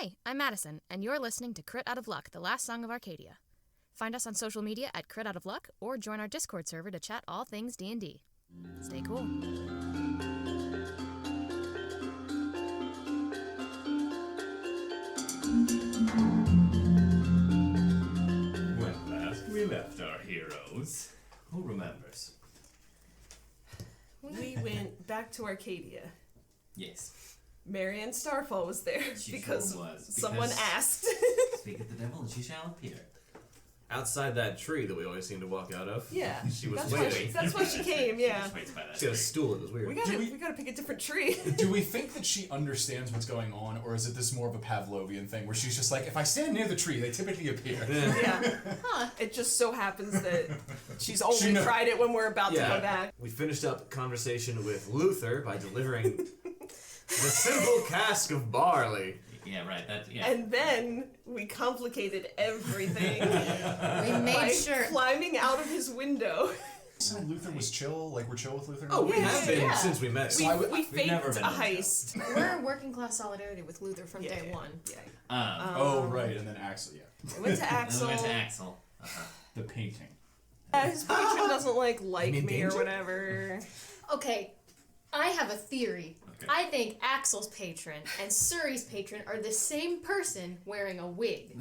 Hey, I'm Madison, and you're listening to Crit Out of Luck, the Last Song of Arcadia. Find us on social media at Crit Out of Luck, or join our Discord server to chat all things D&D. Stay cool. When last we left our heroes, who remembers? We went back to Arcadia. Yes. Marianne Starfall was there She because sure was, someone because- asked. Speak of the devil and she shall appear. Outside that tree that we always seem to walk out of. Yeah. She was that's waiting. that's why she came, yeah. Just waits by that She had a tree. stool, it was weird. We gotta pick a different tree. Do we think that she understands what's going on, or is it this more of a Pavlovian thing where she's just like, if I stand near the tree, they typically appear? Yeah. It just so happens that she's only knows. tried it when we're about to go back. We finished up conversation with Luther by delivering the simple cask of barley. Yeah, right. That. Yeah. And then we complicated everything We made by sure... climbing out of his window. So Luther was chill? Like, we're chill with Luther? Oh, we Yeah, have been yeah. since we met. We faked never a been on the heist. We're working class solidarity with Luther from day one. Yeah. Oh, right, and then Axel, yeah. We went to and then Axel. we went to Axel. The painting. His patron doesn't like mean me or danger? whatever. Okay, I have a theory. Okay. I think Axel's patron and Suri's patron are the same person wearing a wig.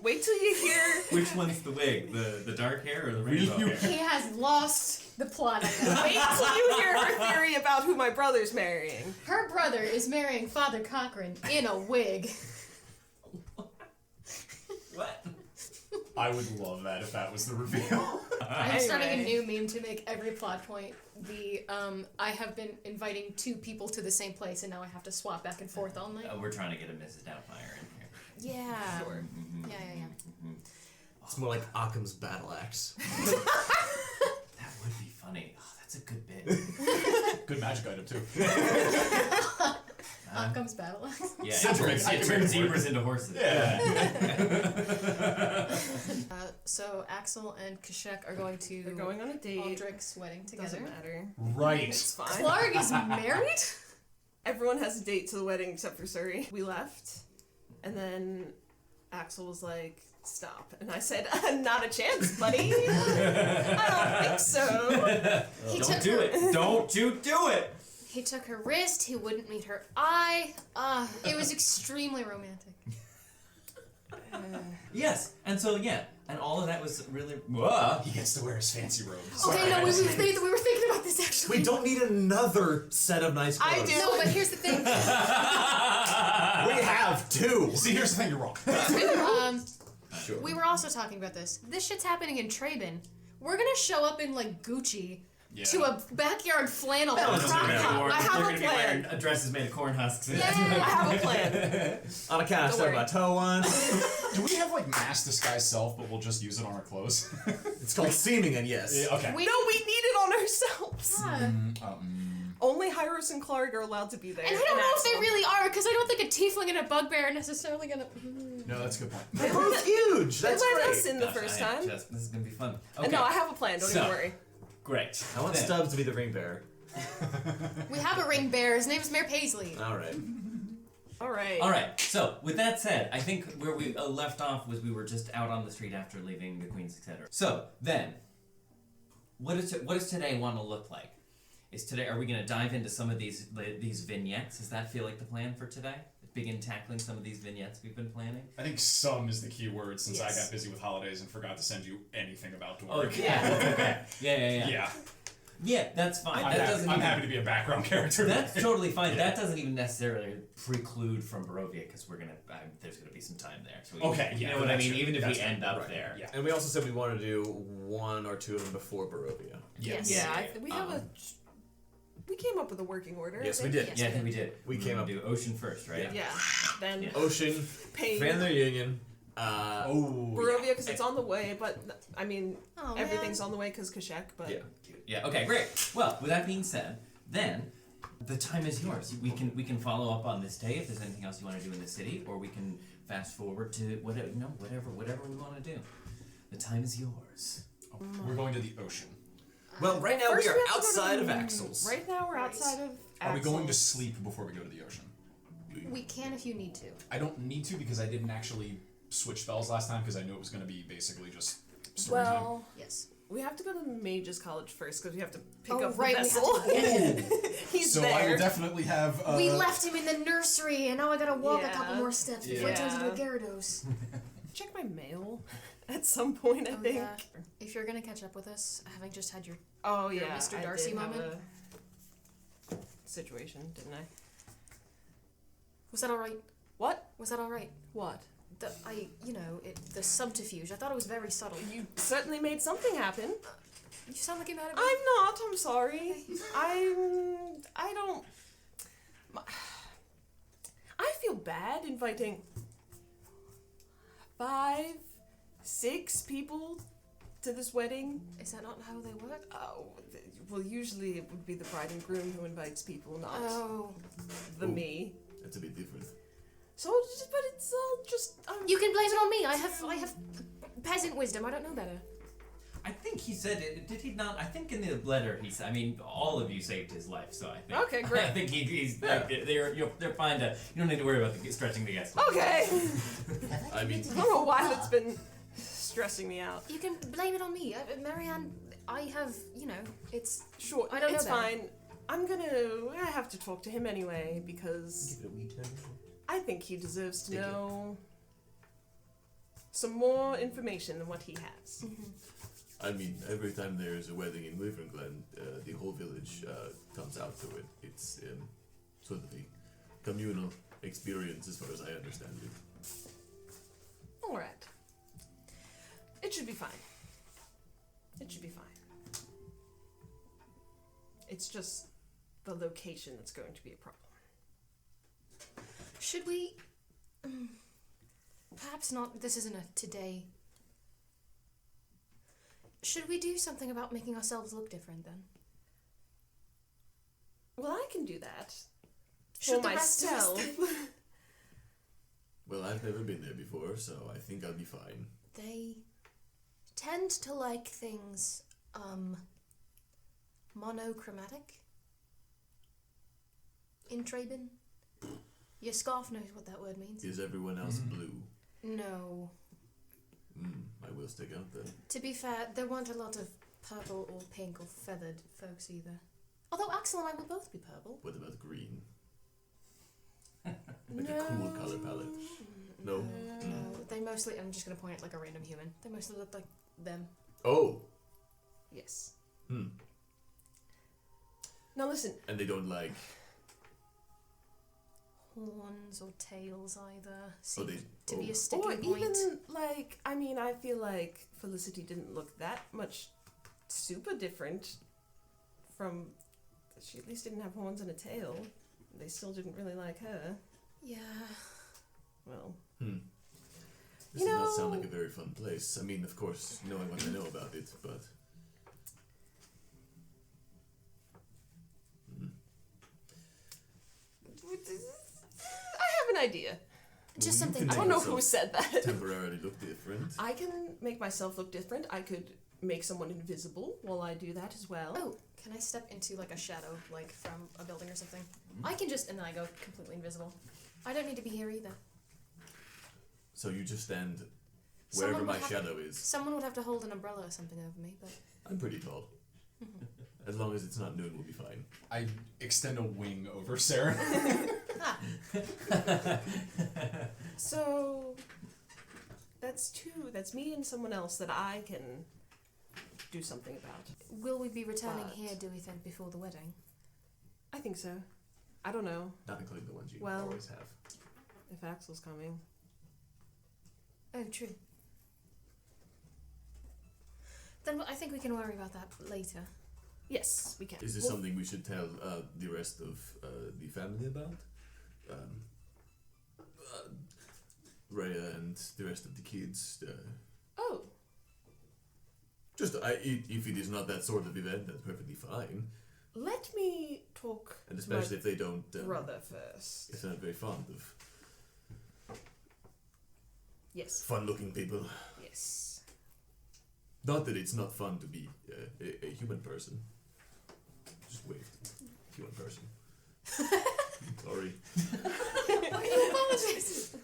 Wait till you hear. Which one's the wig? The dark hair or the rainbow hair? He has lost the plot. Wait till you hear her theory about who my brother's marrying. Her brother is marrying Father Cochran in a wig. What? I would love that if that was the reveal. I'm starting a Anyway. new meme to make every plot point the, I have been inviting two people to the same place and now I have to swap back and forth all night. We're trying to get a Mrs. Doubtfire in here. Yeah. Sure. Yeah. It's more like Occam's battle axe. That would be funny. Oh, that's a good bit. Good magic item, too. Occam's battle axe. Yeah, I it can turns make it zebras work. into horses. Yeah. So Axel and Kashek are going to They're going on a date. Aldrich's wedding together. Doesn't matter. Right. It's fine. Clark is married? Everyone has a date to the wedding except for Suri. We left, and then Axel was like, "Stop," and I said, "Not a chance, buddy. I don't think so." He Don't took do her, it. Don't you do it. He took her wrist, he wouldn't meet her eye. It was extremely romantic. Yes, and so yeah, and all of that was really. He gets to wear his fancy robes. Okay, no, we were thinking about this actually. We don't need another set of nice clothes. I do. No, but here's the thing. We have two. See, here's the thing, you're wrong. Sure. We were also talking about this. This shit's happening in Traben. We're gonna show up in like Gucci to a backyard flannel They're crop gonna be top. wearing- I have they're a gonna be plan. wearing dresses made of corn husks. I have a plan. On a count, Don't start worry. my toe on. Do we have, like, mass disguise self, but we'll just use it on our clothes? It's called seaming, and yes. Yeah, okay. No, we need it on ourselves. Yeah. Only Hieros and Clark are allowed to be there. And I don't know if they Axel. really are, because I don't think a tiefling and a bugbear are necessarily gonna... No, that's a good point. They're both huge. They That's let great. us in the first time. This is gonna be fun. Okay. No, I have a plan. Don't So- even worry. Great. I want Then- Stubbs to be the ring bearer. We have a ring bearer. His name is Mayor Paisley. All right. All right. All right. So with that said, I think where we left off was we were just out on the street after leaving the Queen's, etc. So then, what does today want to look like? Are we going to dive into some of these vignettes? Does that feel like the plan for today? Begin tackling some of these vignettes we've been planning. I think some is the key word since I Yes. got busy with holidays and forgot to send you anything about Oh Dwarf. yeah. Okay. Yeah. Yeah. Yeah, that's fine. I'm, That happy, doesn't I'm even- happy to be a background character. That's totally fine. That doesn't even necessarily preclude from Barovia because there's gonna be some time there. So Okay, yeah, you know what I that's mean. true. Even if That's we end up right. there, Yeah. And we also said we wanted to do one or two of them before Barovia. Yes. Yeah, we have we came up with a working order. Yes, I we think. did. Yeah, I think we did. We came up- do Ocean first, right? Yeah. Then Yeah. Ocean, Pain. fan their union. Barovia because it's on the way, but I mean Oh, everything's man. on the way because Kashek. But Yeah. Yeah. Okay. Great. Well, with that being said, then the time is yours. We can follow up on this day if there's anything else you want to do in the city, or we can fast forward to whatever we want to do. The time is yours. We're going to the ocean. Well, right now First we are we have to go to outside the- of Axel's. Right now we're outside of. Are we going to Axel's. sleep before we go to the ocean? We can if you need to. I don't need to because I didn't actually switch spells last time because I knew it was going to be basically just story time. Well, Yes. we have to go to Mage's College first because we have to pick Oh, up right, the we have vessel. to get him. He's So there. I will definitely have. We left him in the nursery, and now I gotta walk a Yeah. couple more steps before he turns into a Yeah. Gyarados. Check my mail at some point, I Oh, think. yeah. If you're gonna catch up with us, having just had your Oh, Your yeah. Mr. I Darcy did have moment? a situation, didn't I? was that all right? What? Was that all right? What? The subterfuge. I thought it was very subtle. You certainly made something happen. You sound like you're mad at me. I'm not. I'm sorry. I don't. I feel bad inviting 5, 6 people to this wedding. Is that not how they work? Oh, well, usually it would be the bride and groom who invites people, not Oh. the Ooh. me. That's a bit different. So, but it's all just. You can blame it on me. I have peasant wisdom. I don't know better. I think he said it. Did he not? I think in the letter he said. I mean, all of you saved his life, so I think. Okay, great. I think he's like they're fine to. You don't need to worry about stretching the guest. Okay. I mean, I don't know why that's been stressing me out. You can blame it on me. Marianne, I have, it's... Sure, I don't know it's that. fine. I have to talk to him anyway because give it a wee turn. I think he deserves to Thank you. know some more information than what he has. I mean, every time there's a wedding in Wyvern Glen, the whole village comes out to it. It's sort of a communal experience as far as I understand it. All right. It should be fine. It should be fine. It's just the location that's going to be a problem. Should we... perhaps not... This isn't a today... Should we do something about making ourselves look different, then? Well, I can do that. Should For the rest of us myself. Well, I've never been there before, so I think I'll be fine. They tend to like things, monochromatic. In Traben. Your scarf knows what that word means. Is everyone else blue? No. I will stick out then. To be fair, there weren't a lot of purple or pink or feathered folks either. Although Axel and I will both be purple. What about green? Like a cool color palette. No? No, they mostly, I'm just going to point at like a random human. They mostly look like them. Oh! Yes. Hmm. Now listen, And they don't like... Horns or tails either Oh, seem they... to be a or sticking point. even like, I mean, I feel like Felicity didn't look that much super different from. She at least didn't have horns and a tail. They still didn't really like her. Yeah. Well, This You does not sound know- like a very fun place. I mean, of course, knowing what I know about it, but... I have an idea. Just you something. can I make don't know yourself who said that. temporarily look different. I can make myself look different. I could make someone invisible while I do that as well. Oh, can I step into like a shadow, like from a building or something? I can just, and then I go completely invisible. I don't need to be here either. So you just stand wherever Someone my would have shadow is. Someone would have to hold an umbrella or something over me, but I'm pretty tall. As long as it's not noon, we'll be fine. I extend a wing over Seren. So that's 2. That's me and someone else that I can do something about. will we be returning But- here, do we think, before the wedding? I think so. I don't know Not including the ones you Well- always have. if Axel's coming. Oh, true. Then I think we can worry about that later. Yes, we can. Is this Well, something we should tell the rest of the family about? Rhea and the rest of the kids. Oh, Just if it is not that sort of event, that's perfectly fine. let me talk And to especially my if they don't. brother first. If they're not very fond of Yes. fun-looking people. Yes. Not that it's not fun to be a human person. Just wave. Human person. Sorry. Why do you apologize?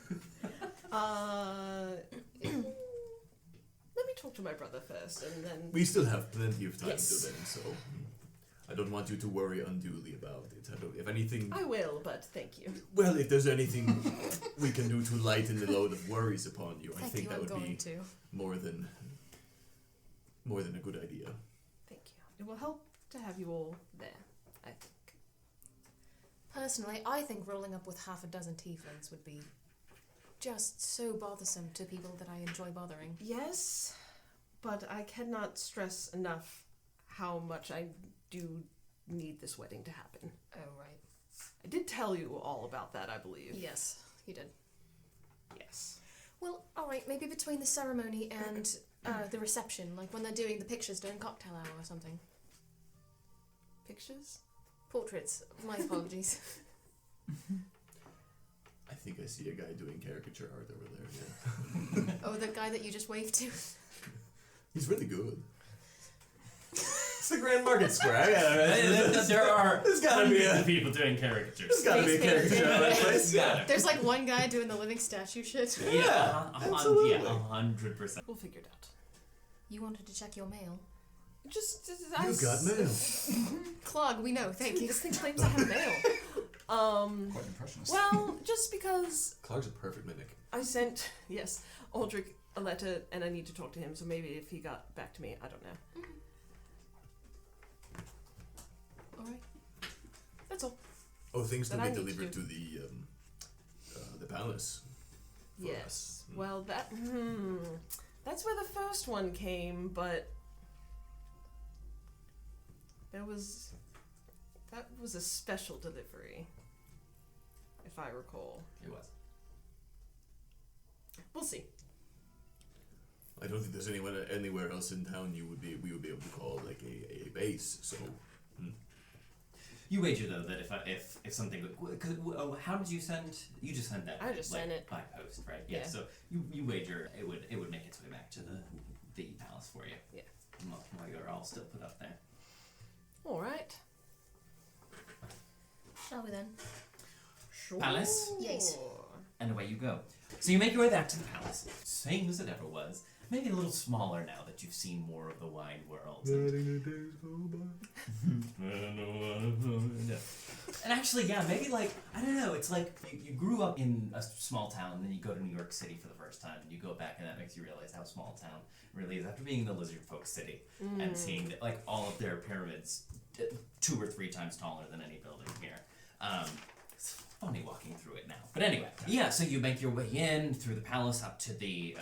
Let me talk to my brother first, and then... We still have plenty of time Yes. till then, so I don't want you to worry unduly about it. I don't, if anything, I will, but thank you. well, if there's anything we can do to lighten the load of worries upon you, I Thank think you, that I'm would going be to. more than a good idea. Thank you. It will help to have you all there, I think. Personally, I think rolling up with half a dozen tieflings would be just so bothersome to people that I enjoy bothering. Yes, but I cannot stress enough how much I do need this wedding to happen. Oh, right. I did tell you all about that, I believe. Yes, you did. Yes. Well, alright, maybe between the ceremony and the reception, like when they're doing the pictures during cocktail hour or something. Pictures? Portraits. My apologies. I think I see a guy doing caricature art over there. Yeah. Oh, the guy that you just waved to. He's really good. It's the Grand Market Square. There are There's gotta be hundreds a of people doing caricatures. there's gotta be a caricature art that place. Yeah. There's like one guy doing the living statue shit. Yeah, absolutely. 100%. We'll figure it out. You wanted to check your mail. Just You got mail. Clog, we know, thank you. This thing claims I have mail. Quite impressionist. Well, just because Clark's a perfect mimic. I sent, yes, Aldrich a letter and I need to talk to him, so maybe if he got back to me, I don't know. Alright. That's all. Oh, things to That I be need to delivered do. to the palace. For Yes. us. Well, that's where the first one came, but that was a special delivery, if I recall. It was. We'll see. I don't think there's anywhere else in town we would be able to call like a base. So You wager though that if something, how did you send? You just sent that. I just sent it. by post, right? Yeah. Yeah. So you wager it would make its way back to the palace for you. Yeah. While you're all still put up there. All right. Shall we then? Sure. Palace? Yes. And away you go. So you make your way back to the palace, same as it ever was. Maybe a little smaller now that you've seen more of the wide world. And actually, yeah, maybe like, I don't know, it's like you grew up in a small town, and then you go to New York City for the first time, and you go back, and that makes you realize how small town really is after being in the Lizard Folk City and seeing that, like, all of their pyramids 2 or 3 times taller than any building here. It's funny walking through it now. But anyway, yeah, so you make your way in through the palace up to the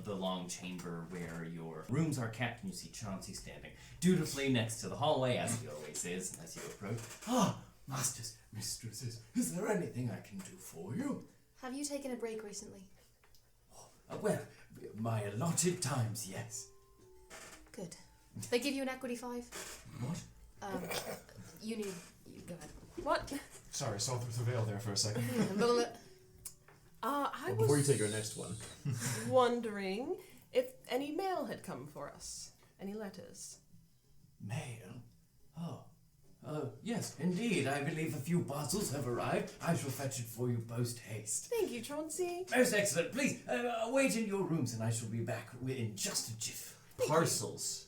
long chamber where your rooms are kept, and you see Chauncey standing dutifully next to the hallway, as he always is, as you approach. Ah, masters, mistresses, is there anything I can do for you? Have you taken a break recently? Well, my allotted times, yes. Good. They give you an equity 5? What? You go ahead. What? Sorry, saw through the veil there for a second. I Well, before you was take your next one, wondering if any mail had come for us. Any letters? Mail? Oh, yes, indeed. I believe a few parcels have arrived. I shall fetch it for you post haste. Thank you, Chauncey. Most excellent. Please, wait in your rooms, and I shall be back in just a jiff. parcels.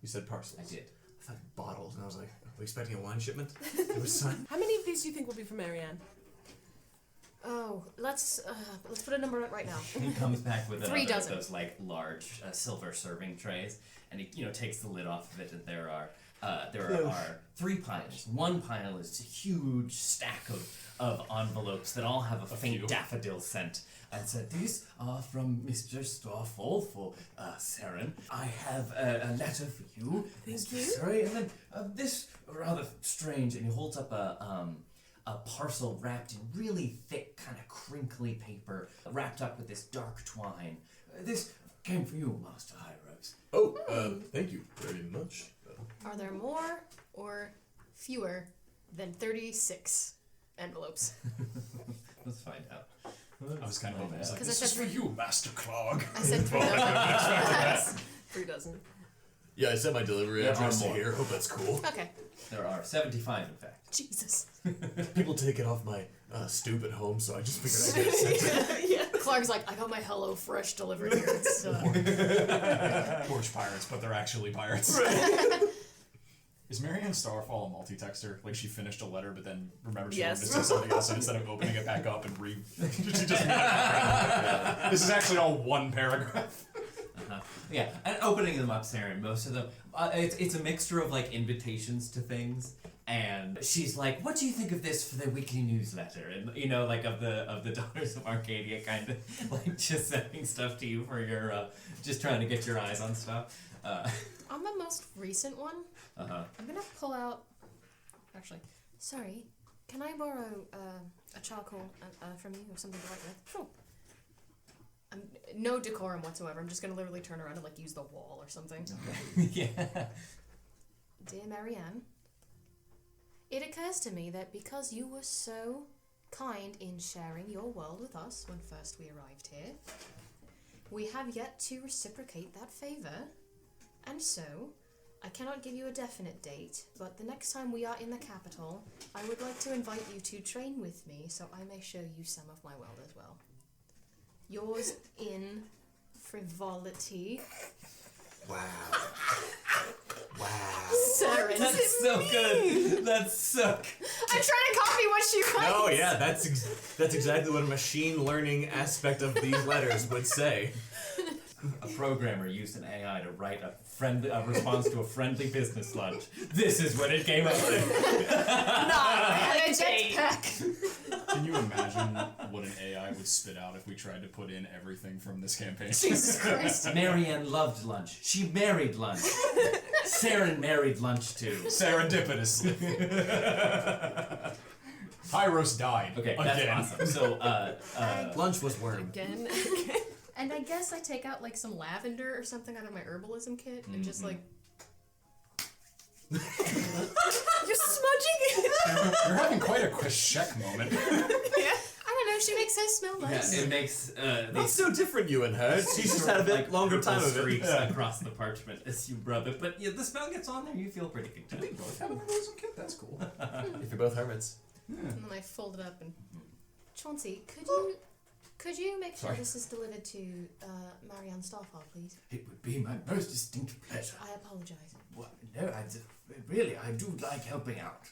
You said parcels. I did. I thought bottles, and I was like, are we expecting a wine shipment? It was signed. How many of these do you think will be for Marianne? Oh, let's put a number out right now. He comes back with 3 another of dozen. those like large silver serving trays, and he takes the lid off of it, and there are 3 piles. One pile is a huge stack of envelopes that all have a faint few. daffodil scent. And said, these are from Mr. Starfall for Seren. I have a letter for you. Thank you. Sorry, and then this rather strange, and he holds up a parcel wrapped in really thick, kind of crinkly paper, wrapped up with this dark twine. This came for you, Master Hieros. Oh, thank you very much. Are there more or fewer than 36 envelopes? Let's find out. I was kind of hoping. Because This I is said for you, Master Clog. I said 3 dozen. 3 dozen. Yeah, I sent my delivery There address are to more. here. Hope that's cool. Okay. There are 75, in fact. Jesus. People take it off my stupid home, so I just figured I'd get it sent. Yeah. Clark's like, I got my Hello Fresh delivered here. It's, Porch pirates, but they're actually pirates. Is Marianne Starfall a multi-texter? Like she finished a letter, but then remembered she wanted to say something else, and instead of opening it back up and she just This is actually all one paragraph. Yeah, and opening them up, Seren, most of them, it's a mixture of like invitations to things, and she's like, "What do you think of this for the weekly newsletter?" And you know, like of the Daughters of Arcadia, kind of like just sending stuff to you for your, just trying to get your eyes on stuff. on the most recent one, I'm gonna pull out. Actually, sorry, can I borrow a charcoal from you or something to write with? Sure. No decorum whatsoever. I'm just gonna literally turn around and like use the wall or something. Yeah. Dear Marianne, it occurs to me that because you were so kind in sharing your world with us when first we arrived here, we have yet to reciprocate that favor, and so I cannot give you a definite date, but the next time we are in the capital, I would like to invite you to train with me so I may show you some of my world as well. Yours in frivolity. Wow. Wow. Seren. That's so good. That's so. I'm trying to copy what she writes. Oh yeah, that's exactly what a machine learning aspect of these letters would say. A programmer used an AI to write a response to a friendly business lunch. This is when it came out. And a jetpack. Can you imagine what an AI would spit out if we tried to put in everything from this campaign? Jesus Christ. Marianne loved lunch. She married lunch. Seren married lunch too. Serendipitously. Hieros died. Okay, again. that's awesome. So, Lunch was worm. Again. And I guess I take out like some lavender or something out of my herbalism kit and just like. You're smudging it. You're having quite a Kwashek moment. Yeah. I don't know, she makes her smell nice. yeah, it makes Not so different, you and her. She's just had a bit longer time of it. streaks across the parchment as you rub it, but yeah, the smell gets on there. You feel pretty good. We both have an herbalism kit? That's cool. If you're both hermits. And then I fold it up and. Chauncey, could you make sure Sorry. this is delivered to Marianne Starfall, please? It would be my most distinct pleasure. I apologize. Well, no, really, I do like helping out.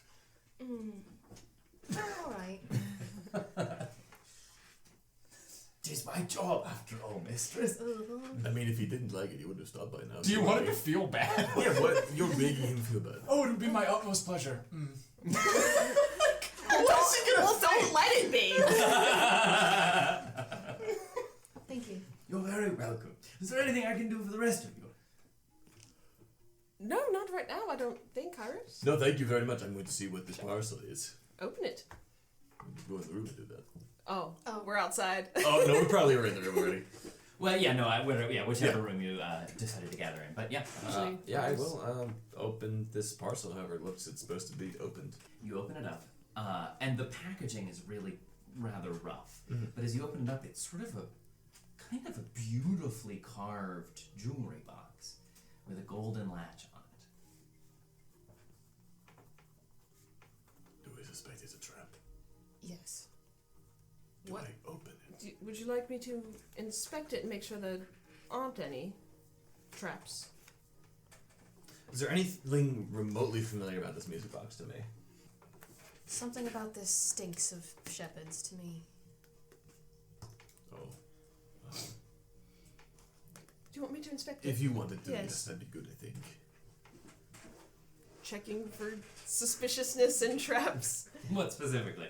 All right. Tis my job, after all, mistress. I mean, if he didn't like it, he wouldn't have stopped by now. Do you want him to feel bad? Yeah, what? You're making him feel bad. Oh, it would be my utmost pleasure. Don't let it be. Thank you. You're very welcome. Is there anything I can do for the rest of you? No, not right now. I don't think, Hieros. No, thank you very much. I'm going to see what this parcel is. Open it. Go in the room and do that. Oh, we're outside. Oh no, we probably were in the room already. Well, yeah, no, whichever room you decided to gather in. But yeah, Yeah, I will open this parcel. However, it looks it's supposed to be opened. you open it up, and the packaging is really rather rough. But as you open it up, it's sort of a kind of a beautifully carved jewelry box with a golden latch on it. Do I suspect it's a trap? Yes. Do What? I open it? Would you like me to inspect it and make sure there aren't any traps? Is there anything remotely familiar about this music box to me? Something about this stinks of shepherds to me. Oh. Do you want me to inspect it? If you wanted to, Yes. yes, that'd be good, I think. Checking for suspiciousness and traps. What specifically?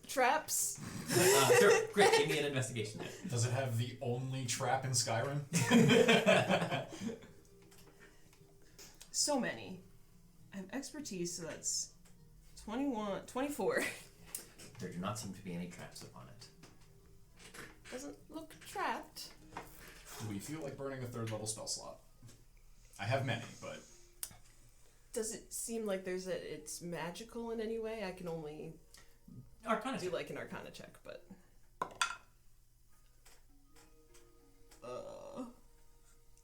Traps? Sure, great. Give me an investigation check. Does it have the only trap in Skyrim? So many. I have expertise, so that's 24. There do not seem to be any traps upon it. Doesn't look trapped. Do we feel like burning a third level spell slot? I have many, but Does it seem like it's magical in any way? I can only Arcana do check. like an Arcana check, but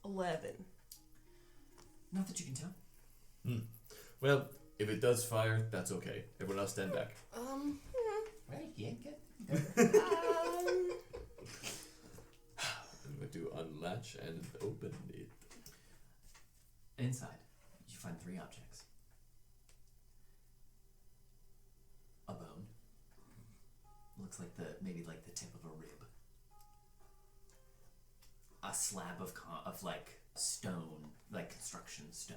11. Not that you can tell. Well, if it does fire, that's okay. Everyone else stand back. Right, yeah, good. I'm going to unlatch and open it. Inside, you find 3 objects. A bone. Looks like maybe the tip of a rib. A slab of stone, like construction stone.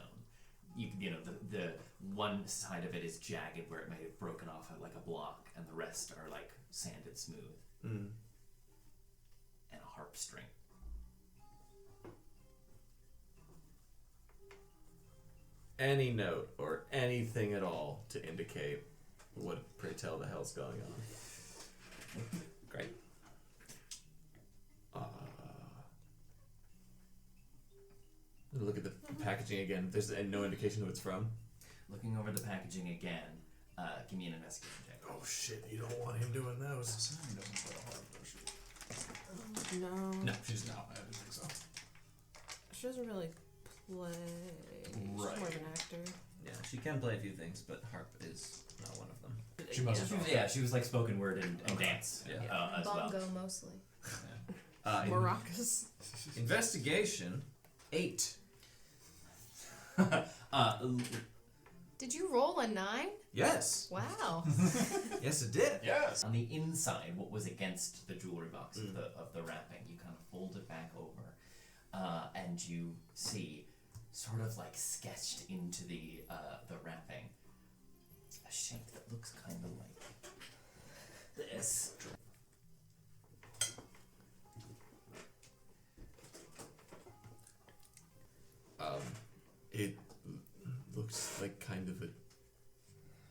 You know the one side of it is jagged where it may have broken off at like a block, and the rest are like sanded smooth. And a harp string. Any note or anything at all to indicate what, pray tell, the hell's going on? Great. Look at the packaging again. There's no indication who it's from. Looking over the packaging again, give me an investigation check. Oh shit! You don't want him doing those. Seren doesn't play a harp, does she? No. No, she's not. I didn't think so. She doesn't really play. She's more of an actor. Yeah, she can play a few things, but harp is not one of them. She must have. She was like spoken word and dance Yeah. as well. Bongo mostly. Maracas. Investigation 8. Did you roll a 9? Yes. Wow. Yes, it did. Yes. On the inside, what was against the jewelry box of the wrapping, you kind of fold it back over, and you see, sort of like sketched into the wrapping, a shape that looks kind of like this. It looks like kind of a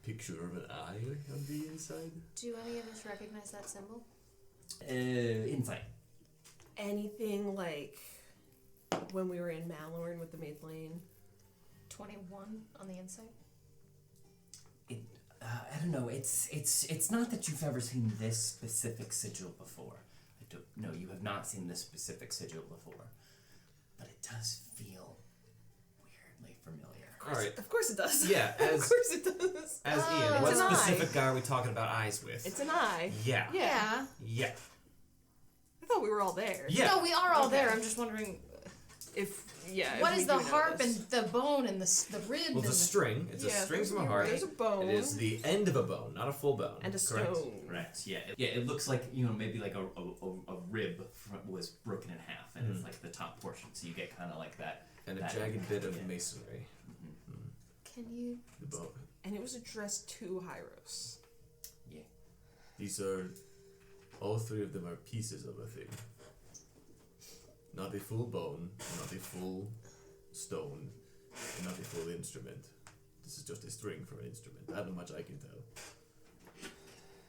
picture of an eye on the inside. Do any of us recognize that symbol? Insight. Anything like when we were in Malorn with the Maid Lane? 21 on the inside. I don't know. It's not that you've ever seen this specific sigil before. No, you have not seen this specific sigil before, but it does feel weirdly familiar. All right. Of course it does. Yeah, Of course it does. As Ian, it's what an eye. specific guy are we talking about eyes with? It's an eye. Yeah. Yeah. Yeah. I thought we were all there. Yeah. No, we are all Okay. there. I'm just wondering, what If is we the do know harp this. and the bone and the rib? Well, and the string. It's a Yeah, string from a you're heart. right. There's a bone. It is the end of a bone, not a full bone. And a correct? stone. Correct. Yeah. It looks like maybe like a rib was broken in half, and it's like the top portion, so you get kind of like that. And a that- jagged bit of yeah. masonry. Can you? The bone. And it was addressed to Hieros. Yeah. These are, all 3 of them are pieces of a thing. Not a full bone, not a full stone, and not a full instrument. This is just a string from an instrument. Not much I can tell.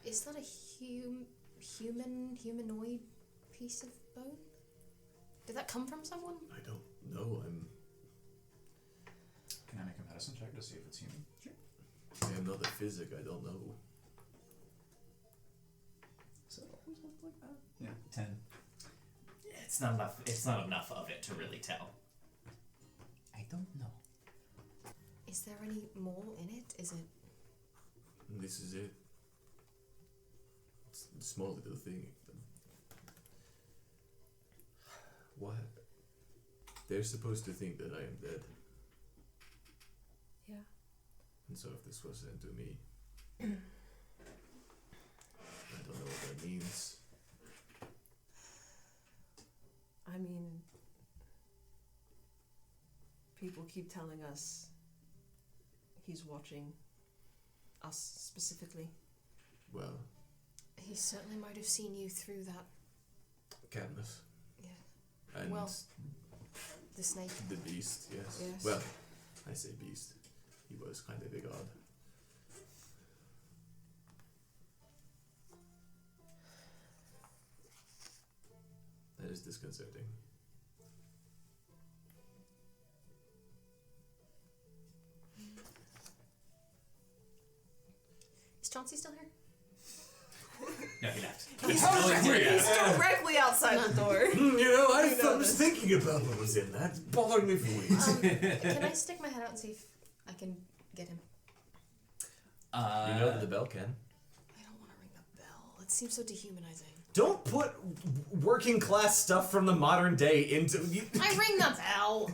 Is that a humanoid piece of bone? Did that come from someone? I don't know. Can I make a medicine check to see if it's human? I am not a physic. I don't know. Does it always look like that? Yeah. 10. It's not enough. It's not enough of it to really tell. I don't know. Is there any more in it? Is it? This is it. It's a small little thing. What? They're supposed to think that I am dead. Yeah. And so if this was sent to me, I don't know what that means. I mean, people keep telling us he's watching us specifically. Well, He certainly might have seen you through that. Cadmus. Yeah. And Well, the snake. the beast, yes. Yes. Well, I say beast. He was kind of a god. That is disconcerting. Is Chauncey still here? No, he left. He's directly outside the door. You know, I You know was this. thinking thinking about what was in that. It's bothering me for weeks. Can I stick my head out and see if I can get him? You know that the bell can. I don't want to ring the bell. It seems so dehumanizing. Don't put working class stuff from the modern day into. I ring the bell!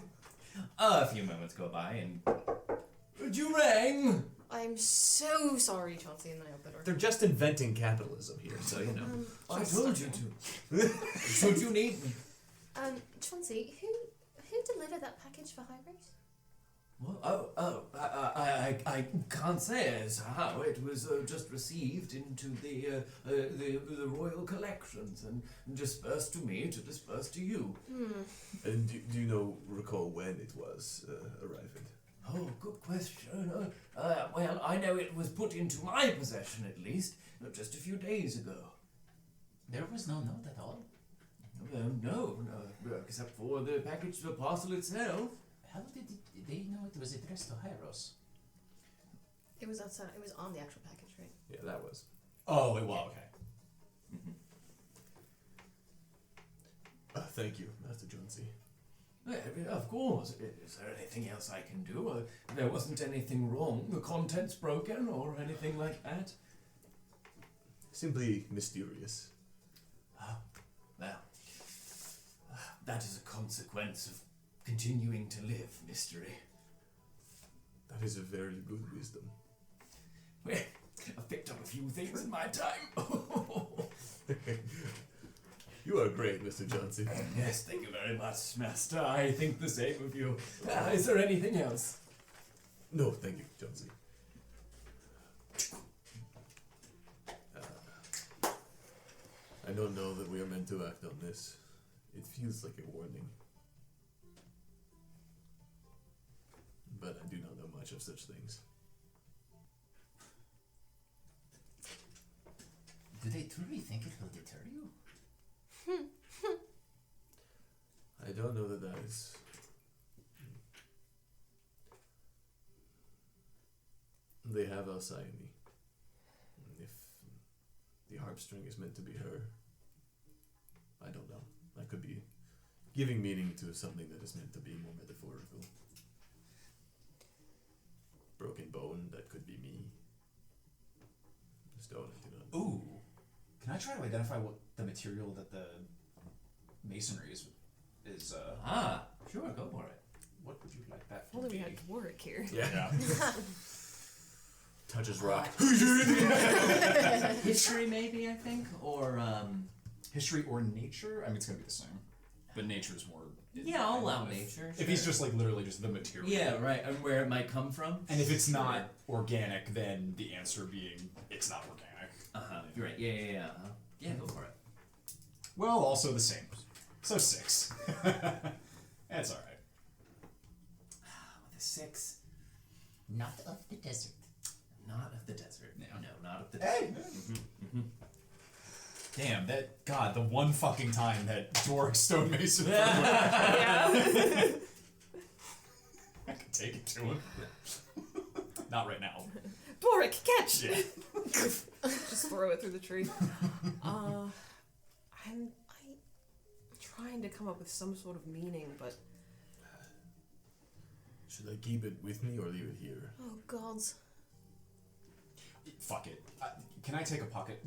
A few moments go by and you rang. I'm so sorry, Chauncey, and I open her. They're just inventing capitalism here, so you know. I told you to. Should you need me? Chauncey, who delivered that package for Hieros? Well, I can't say as how it was just received into the royal collections and dispersed to me to disperse to you. And do you recall when it was arriving? Oh, good question. Well, I know it was put into my possession at least just a few days ago. There was no note at all. No, except for the package, the parcel itself. How did they know it was addressed to Hieros? It was outside. It was on the actual package, right? Yeah, that was. Oh, well, okay. Thank you, Master Chauncey. Of course. Is there anything else I can do? There wasn't anything wrong. The contents broken or anything like that? Simply mysterious. Well, that is a consequence of continuing to live, mystery. That is a very good wisdom. Well, I've picked up a few things in my time. You are great, Mr. Johnson. Yes, thank you very much, Master. I think the same of you. Is there anything else? No, thank you, Johnson. I don't know that we are meant to act on this. It feels like a warning. But I do not know much of such things. Do they truly think it will deter you? I don't know that is... They have Alcyone. If the harp string is meant to be her, I don't know. I could be giving meaning to something that is meant to be more metaphorical. Broken bone, that could be me. Stone, I do not. Ooh. Can I try to identify what the material that the masonry is Sure, go for it. what would you like that If to only we be? had Dwarric here. Yeah. Touches rock. History, maybe, I think? Or, History or nature? I mean, it's gonna be the same. But nature is more... yeah, I'll allow nature. If he's just, like, literally just the material. Yeah, right, and where it might come from. And if it's not organic, then the answer being, it's not organic. Uh-huh, you're right. Yeah. Yeah, go for it. Well, also the same. So 6. That's alright. With a 6. Not of the desert. Not of the desert. Yeah. No, not of the desert. Hey! Damn, the one fucking time that Dwarf stonemason Yeah. I could take it to him. Not right now. Dwarric, catch! Yeah. Just throw it through the tree. I'm trying to come up with some sort of meaning, but Should I keep it with me or leave it here? Oh, gods. Fuck it. Can I take a pocket?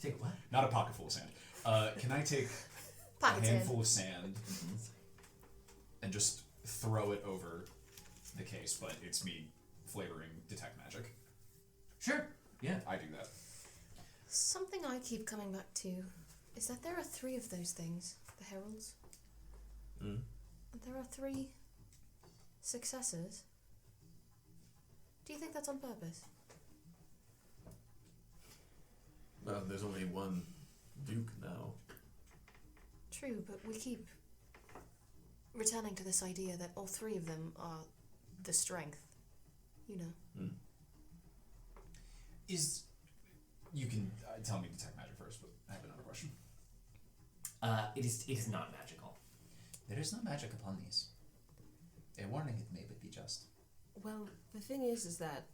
Take what? Not a pocket full of sand. Can I take a Pockets in. handful of sand and just throw it over the case, but it's me flavoring detect magic? Sure. Yeah. I do that. Something I keep coming back to is that there are 3 of those things, the heralds. Mm. And there are 3 successors. Do you think that's on purpose? Well, there's only one Duke now. True, but we keep returning to this idea that all 3 of them are the strength. You know. Mm. You can tell me detect magic first, but I have another question. It is not magical. There is no magic upon these. A warning it may be just. well, the thing is that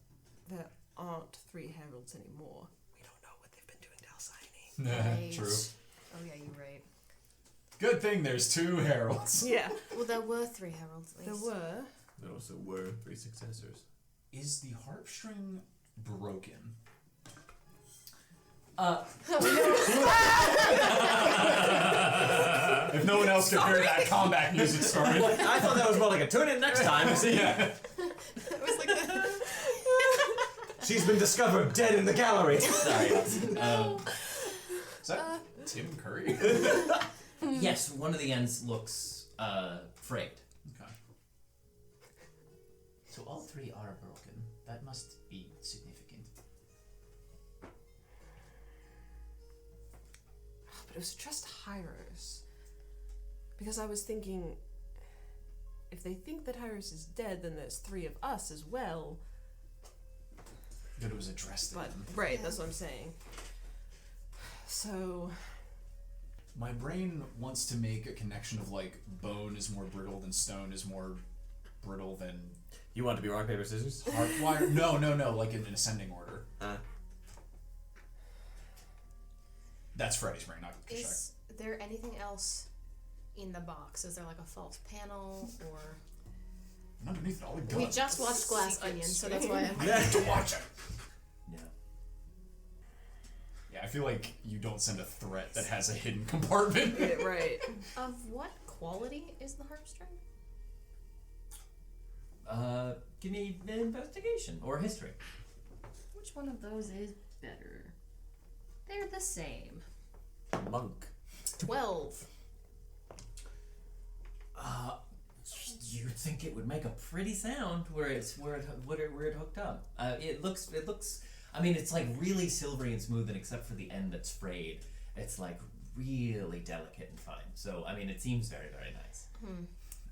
there aren't 3 heralds anymore. We don't know what they've been doing to Alcyone. Right. True. Oh yeah, you're right. Good thing there's 2 heralds. Yeah, Well, there were 3 heralds at there least. were. There also were 3 successors. Is the harp string broken? If no one else could hear that combat music started. I thought that was more like a tune in next time. See, It was like the... she's been discovered dead in the gallery. Sorry. Is that Tim Curry? Yes, one of the ends looks frayed. Okay. So all 3 are broken. That must be significant. But it was just Hieros. Because I was thinking, if they think that Hieros is dead, then there's 3 of us as well. That it was addressed to But them. right, that's what I'm saying. So My brain wants to make a connection of like bone is more brittle than stone is more brittle than You want to be rock, paper, scissors? harp wire. No, like in an ascending order. That's Freddy's brain, not Kashak. Is there anything else in the box? Is there like a false panel or... And underneath it, all the guns. We just watched Glass Onion, so that's why I'm... I need to watch it. Yeah. Yeah, I feel like you don't send a threat that has a hidden compartment. yeah, right. Of what quality is the harp string? Give me an investigation or history. Which one of those is better? They're the same. Monk. 12. You would think it would make a pretty sound where it hooked up. It looks. I mean, it's like really silvery and smooth, and except for the end that's frayed, it's like really delicate and fine. So I mean, it seems very, very nice.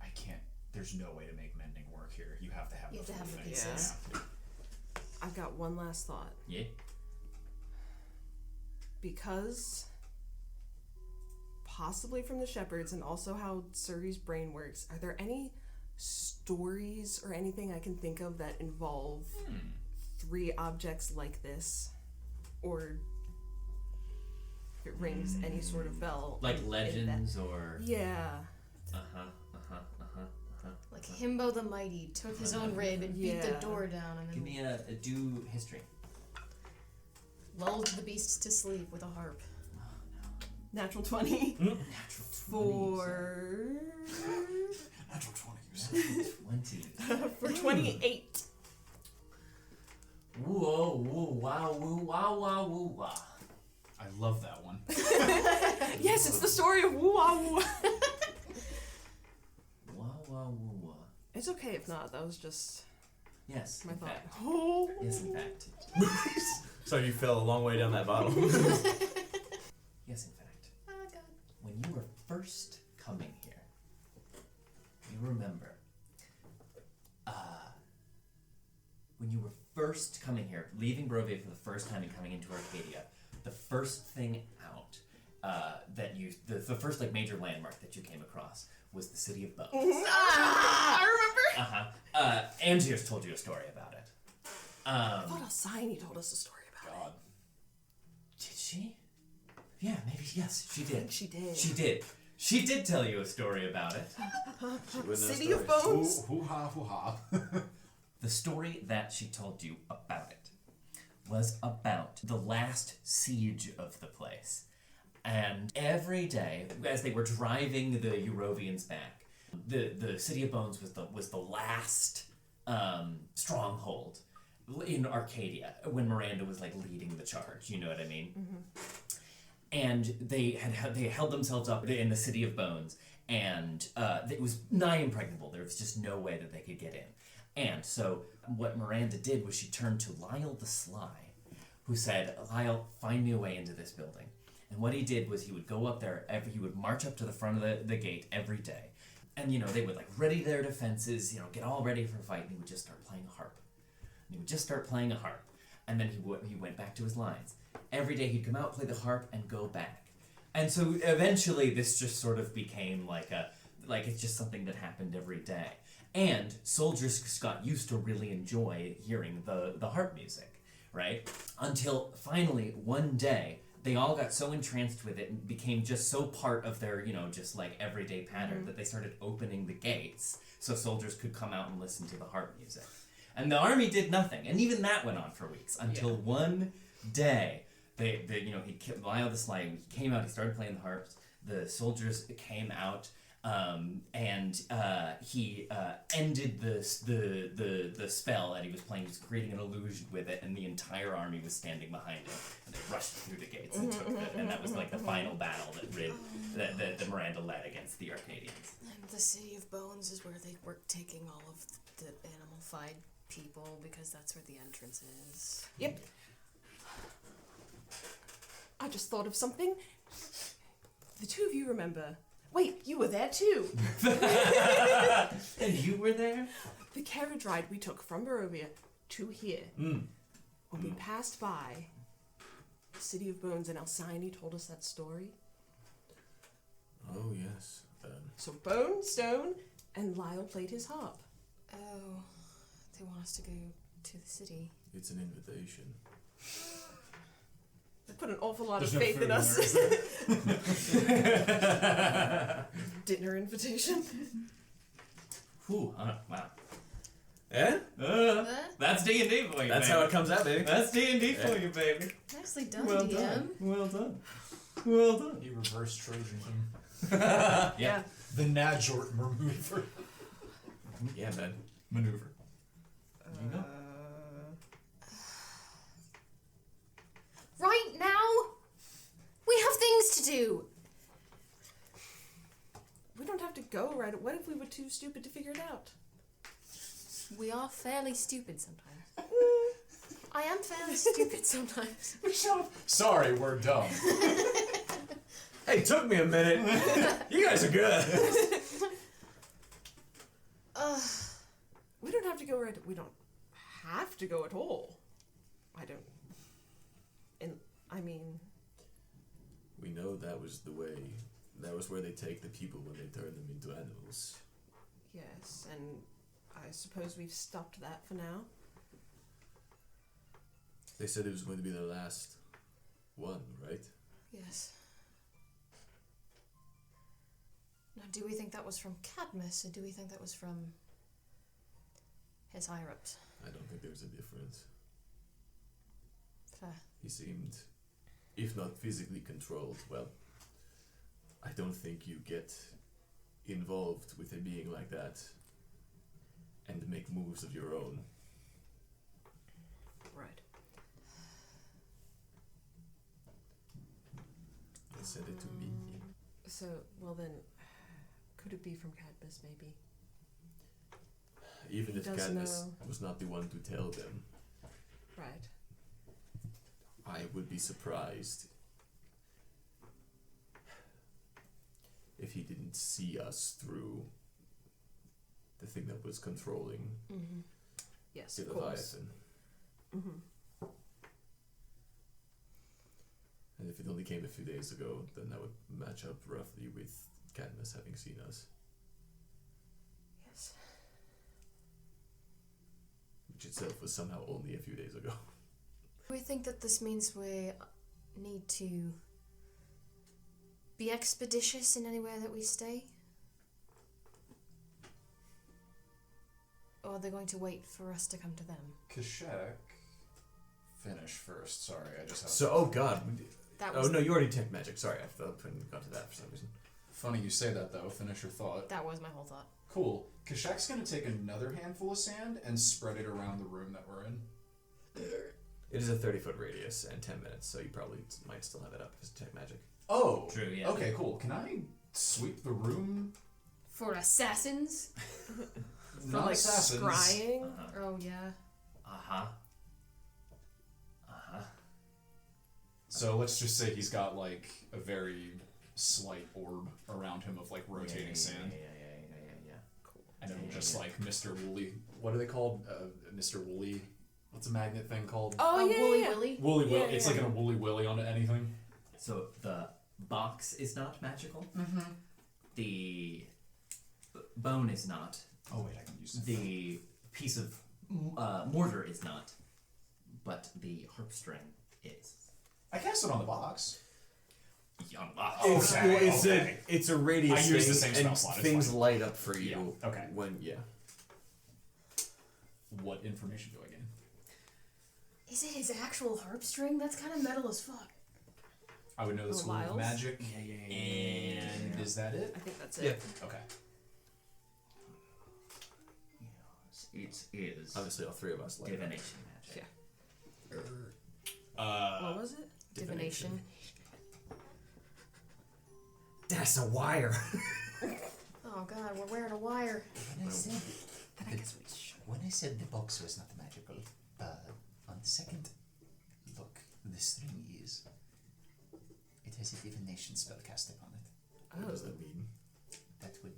I can't. There's no way to make mending work here. You have to have You the have to full have the thing. pieces. Yeah. I've got one last thought. Yeah. Because possibly from the shepherds and also how Suri's brain works, are there any stories or anything I can think of that involve 3 objects like this? Or if it rings any sort of bell. Like in legends or. that. Yeah. Like Himbo the Mighty took his own rib and beat the Yeah. door down and Give then me a do history. lulled the beasts to sleep with a harp. Natural 20. Natural For Natural 20, you said. 20. for 28. Whoa, whoa, wow, woo, wow, wow, woo, wow. I love that one. Yes, it's the story of Woo Wah Woo. Wow, wow, woo, wow. It's okay if not. That was just Yes, my in thought. fact. Oh. Yes, in fact. So you fell a long way down that bottle. Yes, in fact. Oh god. When you were first coming here, you remember, when you were first coming here, leaving Barovia for the first time and coming into Arcadia, the first thing out the first like major landmark that you came across was the City of Bones. I remember. Angier's told you a story about it. I thought Alcyone told us a story about God. Did she? Yeah, maybe, yes, she it. I did. think she did. She did. She did tell you a story about it. She wouldn't have City of stories. Bones. Hoo-ha, hoo-ha. The story that she told you about it was about the last siege of the place. And every day, as they were driving the Eurovians back, the City of Bones was the last stronghold in Arcadia when Miranda was like leading the charge. You know what I mean? And they held themselves up in the City of Bones, and it was nigh impregnable. There was just no way that they could get in. And so what Miranda did was she turned to Lyle the Sly, who said, "Lyle, find me a way into this building." And what he did was he would go up there, he would march up to the front of the gate every day. And, they would, like, ready their defenses, get all ready for a fight, and he would just start playing a harp. And he would just start playing a harp. And then he went back to his lines. Every day he'd come out, play the harp, and go back. And so eventually this just sort of became it's just something that happened every day. And soldiers got used to really enjoy hearing the harp music, right? Until finally one day they all got so entranced with it and became just so part of their, just like everyday pattern that they started opening the gates so soldiers could come out and listen to the harp music. And the army did nothing, and even that went on for weeks until one day, Lyle the Sly came out. He started playing the harps. The soldiers came out, and he ended the spell that he was playing. He was creating an illusion with it, and the entire army was standing behind him. And they rushed through the gates and took it, and that was like the final battle that Miranda led against the Arcadians. And the City of Bones is where they were taking all of the animal-fied people, because that's where the entrance is. Yep. I just thought of something. The two of you remember. Wait, you were there too. And you were there? The carriage ride we took from Barovia to here. When we passed by the City of Bones and Alcyone told us that story. Oh, yes. So Bone, Stone, and Lyle played his harp. Oh, they want us to go to the city. It's an invitation. They put an awful lot There's of no faith food in us. there, Dinner invitation. Whew, wow. Eh? That's D&D for you, That's baby. how it comes out, baby. That's D&D for you, baby. Nicely done, Well DM. done. Well done. Well done. He reverse Trojan him. Yeah. The Najort maneuver. Yeah, man. Maneuver. You know? Right now, we have things to do. We don't have to go right. What if we were too stupid to figure it out? We are fairly stupid sometimes. I am fairly stupid sometimes. Sorry, we're dumb. Hey, took me a minute. You guys are good. We don't have to go right. We don't have to go at all. I don't. And I mean, We know that was the way. That was where they take the people when they turn them into animals. yes, and I suppose we've stopped that for now. They said it was going to be the last one, right? Yes. Now, do we think that was from Cadmus, or do we think that was from his higher-ups? I don't think there's a difference. Fair. He seemed, if not physically controlled, well, I don't think you get involved with a being like that and make moves of your own. Right. They said it to me. So, well then, could it be from Cadmus, maybe? Even He if does Cadmus know. was not the one to tell them, Right. I would be surprised if he didn't see us through the thing that was controlling Yes, the of course. Leviathan. And if it only came a few days ago, then that would match up roughly with Cadmus having seen us, Yes. which itself was somehow only a few days ago. Do we think that this means we need to be expeditious in anywhere that we stay? Or are they going to wait for us to come to them? Kashek. Finish first. Sorry, I just have. So, oh god. That Oh was no, you already took magic. Sorry, I thought we hadn't got to that for some reason. Funny you say that though. Finish your thought. that was my whole thought. Cool. Kashek's gonna take another handful of sand and spread it around the room that we're in. It is a 30-foot radius and 10 minutes, so you probably might still have it up if it's detect magic. Oh. True, yeah. Okay, cool. Can I sweep the room? For assassins? For Not like assassins. scrying. Oh yeah. Uh-huh. Uh-huh. So let's just say he's got like a very slight orb around him of like rotating sand. Yeah. And it'll Yeah, just yeah. like Mr. Wooly. What are they called? Mr. Wooly. What's a magnet thing called? Oh, yeah, Woolly yeah. Willy? Wooly yeah, Willy. It's yeah. like a Wooly Willy onto anything. So the box is not magical. Mm-hmm. The bone is not. Oh wait, I can use that. The piece of mortar is not. But the harp string is. I cast it on the box. It's a radius I use the thing, same spell and slot, it's things fine. light up for you. Yeah, okay. Yeah. What information do I gain? Is it his actual harp string? That's kind of metal as fuck. I would know the school of Miles? magic, and is that it? I think that's it. Okay. It is Obviously, all three of us light up. divination magic. What was it? Divination. That's a wire. Oh god, we're wearing a wire. When I said Then I guess we should. when I said the box was not magical, on the second look, the string is. It has a divination spell cast upon it. What does that mean? That would.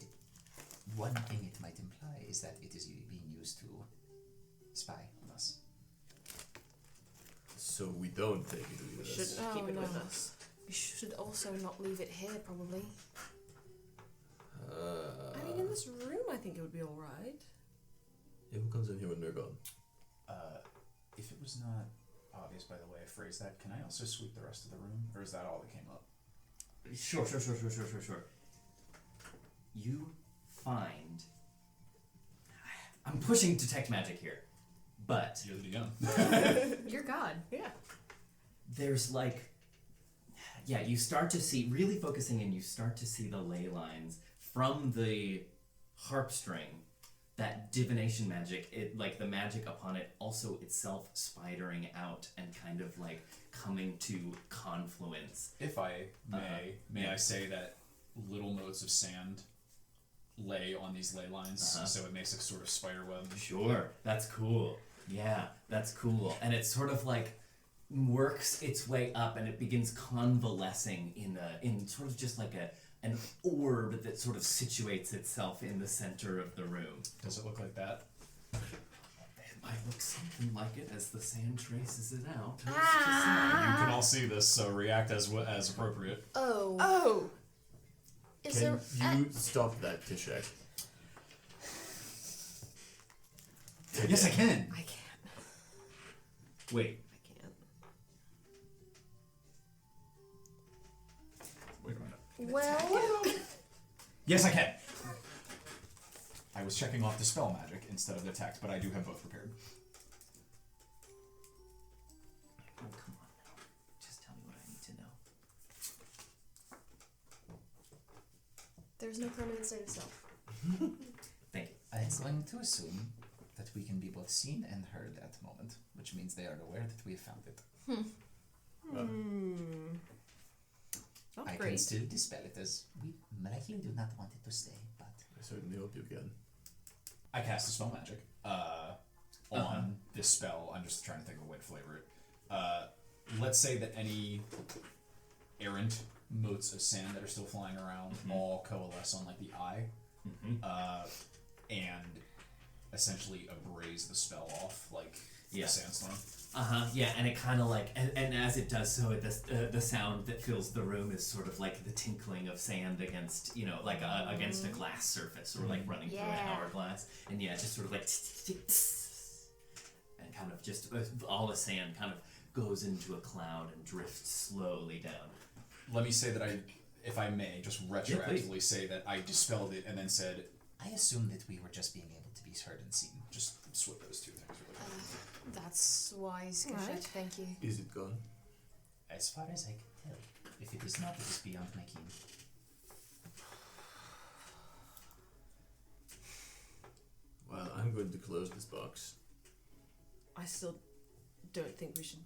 One thing it might imply is that it is being used to spy on us. So we don't take it with We us. shouldn't keep it no. with us. We should also not leave it here, probably. I mean, in this room, I think it would be alright. Yeah, who comes in here when we're gone? If it was not obvious by the way I phrased that, can I also sweep the rest of the room, or is that all that came up? Sure. You find. I'm pushing detect magic here, but You're the DM. You're God. Yeah. there's like, yeah, you start to see, really focusing in, you start to see the ley lines from the harp string, that divination magic, it like the magic upon it also itself spidering out and kind of like coming to confluence. If I may I say that little motes of sand lay on these ley lines, so it makes a sort of spider web. Sure, that's cool. Yeah, that's cool. And it sort of like works its way up and it begins convalescing in sort of just like an orb that sort of situates itself in the center of the room. Does it look like that? It might look something like it as the sand traces it out. You can all see this, so react as appropriate. Oh. Oh! Is Can there... you stop that, Tishak? Yes, I can. I can't. Wait, I can't. Wait a minute. Well... Yes, I can. I was checking off the spell magic instead of detect, but I do have both prepared. oh come on now. Just tell me what I need to know. There's no permanent state of self. Thank you. I'm going to assume that we can be both seen and heard at the moment, which means they are aware that we have found it. Not I can great. still dispel it as we likely do not want it to stay, but I certainly hope you can. I cast a spell magic on this spell. I'm just trying to think of a way to flavor it. Let's say that any errant motes of sand that are still flying around all coalesce on like the eye, and essentially abrase the spell off like Yeah. the sandstorm. Yeah, and it kind of like, and as it does so, the sound that fills the room is sort of like the tinkling of sand against, you know, like against a glass surface, or like running through an Yeah. hourglass, and yeah, just sort of like, and kind of just all the sand kind of goes into a cloud and drifts slowly down. Let me say that if I may, just retroactively say that I dispelled it and then said, I assume that we were just being able to be heard and seen. just switch those two things really quick. That's wise, Kashet. Right. Thank you. Is it gone? As far as I can tell, if it is not, it is beyond my ken. Well, I'm going to close this box. I still don't think we should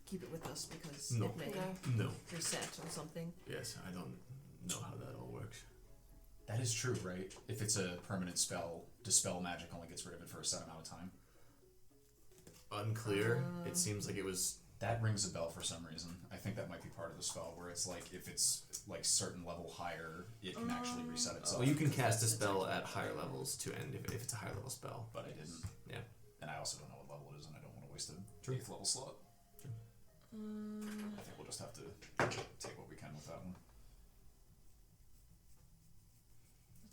keep it with us because No. it may No. No. reset or something. Yes, I don't know how that all works. That is true, right? If it's a permanent spell, dispel magic only gets rid of it for a set amount of time. Unclear. It seems like it was. That rings a bell for some reason. I think that might be part of the spell, where it's like if it's like certain level higher, it can actually reset itself. Well, you can cast a spell at higher levels to end if it's a higher level spell. But I didn't. Yeah. And I also don't know what level it is, and I don't want to waste a 8th level slot. I think we'll just have to take what we can with that one.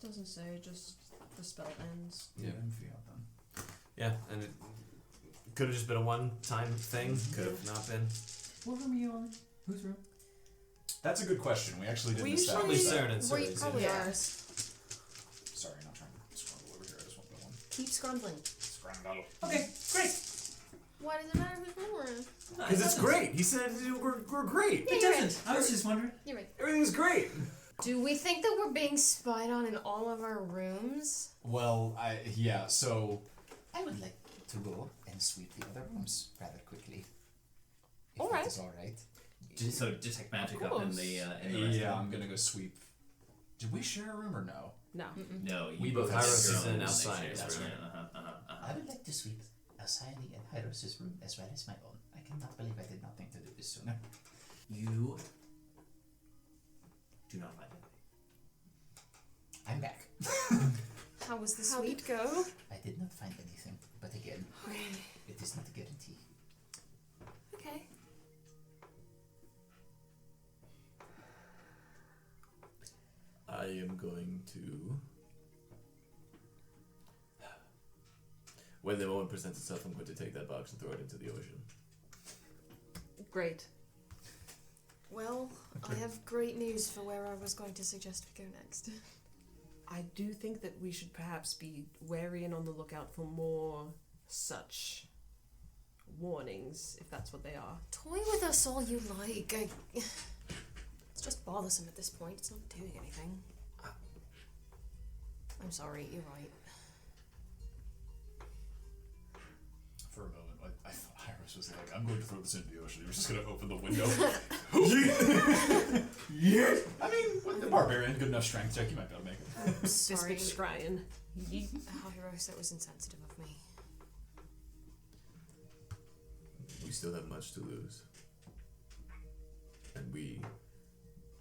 It doesn't say, just the spell ends. Yeah. Then. Yeah, and it could have just been a one-time thing. Could have not been. What room are you on? Whose room? That's a good question. We actually didn't We establish usually- that. Seren and Where you Ceres, probably yeah. are. Sorry, not trying to scramble over here. I just want that one. Keep scrambling. Scramble. Okay, great. Why does it matter who's room? Because it's great. He said we're great. It doesn't. I was just wondering. You're right. Everything's great. Do we think that we're being spied on in all of our rooms? Well, so I would like to go and sweep the other rooms rather quickly. If All that right. is all right. Just sort of detect magic up in course. the rest yeah, of I'm gonna go sweep. Did we share a room or no? No. No, you We both both have have your Hieros' own and now Alcyone, that's right. I would like to sweep Alcyone and Hieros' room as well as my own. I cannot believe I did not think to do this sooner. You do not find anything. I'm back. How was the How'd sweep? it go? I did not find anything, but again, it is not a guarantee. Okay. I am going to. When the moment presents itself, I'm going to take that box and throw it into the ocean. Great. Well, I have great news for where I was going to suggest we go next. I do think that we should perhaps be wary and on the lookout for more such warnings, if that's what they are. Toy with us all you like. It's just bothersome at this point. It's not doing anything. I'm sorry, you're right. For a moment, I thought Hieros was like, I'm going to throw this into the ocean. He was just going to open the window. Yeah. I mean, with the barbarian, good enough strength check, you might be able to make it. This Sorry. big scryin. Hieros, that was insensitive of me. We still have much to lose. And we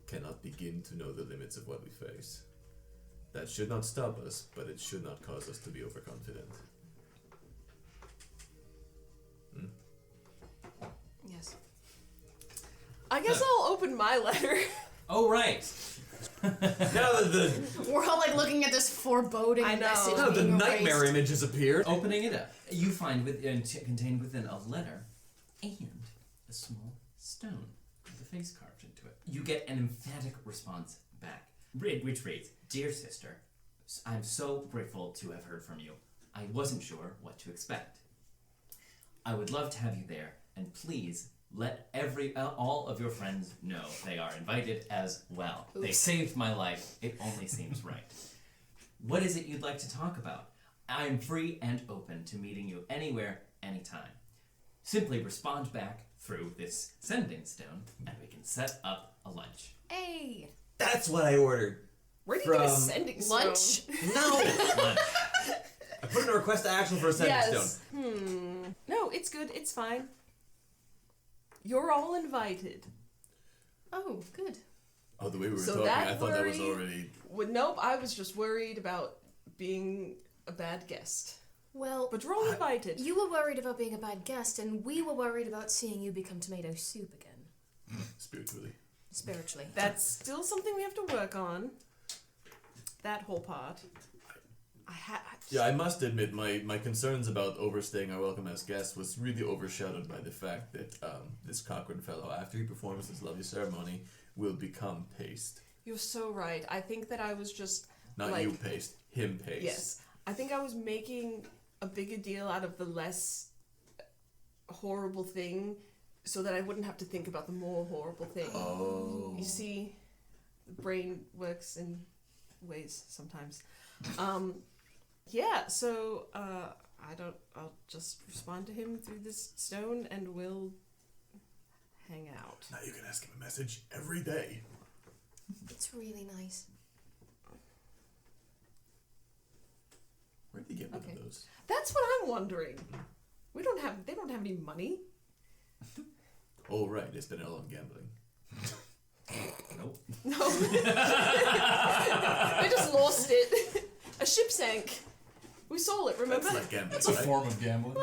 cannot begin to know the limits of what we face. That should not stop us, but it should not cause us to be overconfident. Yes. I guess I'll open my letter. Oh, right. Now that We're all like looking at this foreboding I know. message. the being nightmare erased. image has appeared. Opening it up, you find contained within a letter and a small stone with a face carved into it. You get an emphatic response back, which reads, "Dear sister, I'm so grateful to have heard from you. I wasn't sure what to expect. I would love to have you there, and please let all of your friends know they are invited as well. They Oops. saved my life. It only seems right. What is it you'd like to talk about? I'm free and open to meeting you anywhere, anytime. Simply respond back through this sending stone, and we can set up a lunch." Hey! That's what I ordered. Where do you get a From sending Lunch? stone? No! Lunch. I put in a request to action for a sending Yes. stone. No, it's good. It's fine. You're all invited. Oh, good. Oh, the way we were So talking, that I thought that was worry- already. Well, nope, I was just worried about being a bad guest. Well, But you're all invited. you were worried about being a bad guest, and we were worried about seeing you become tomato soup again. Spiritually. Spiritually. That's still something we have to work on. That whole part. Yeah, I must admit, my concerns about overstaying our welcome as guests was really overshadowed by the fact that this Cochrane fellow, after he performs this lovely ceremony, will become paste. You're so right. I think that I was just Not like, you paste, him paste. Yes. I think I was making a bigger deal out of the less horrible thing so that I wouldn't have to think about the more horrible thing. Oh. You see, the brain works in ways sometimes. Yeah, so I'll just respond to him through this stone and we'll hang out. Now you can ask him a message every day. It's really nice. Where did he get one Okay. of those? That's what I'm wondering. They don't have any money. Oh, right, they spent it all on gambling. Nope. No. They just lost it. A ship sank. We sold it, remember? That's not gambling, It's a right? form of gambling.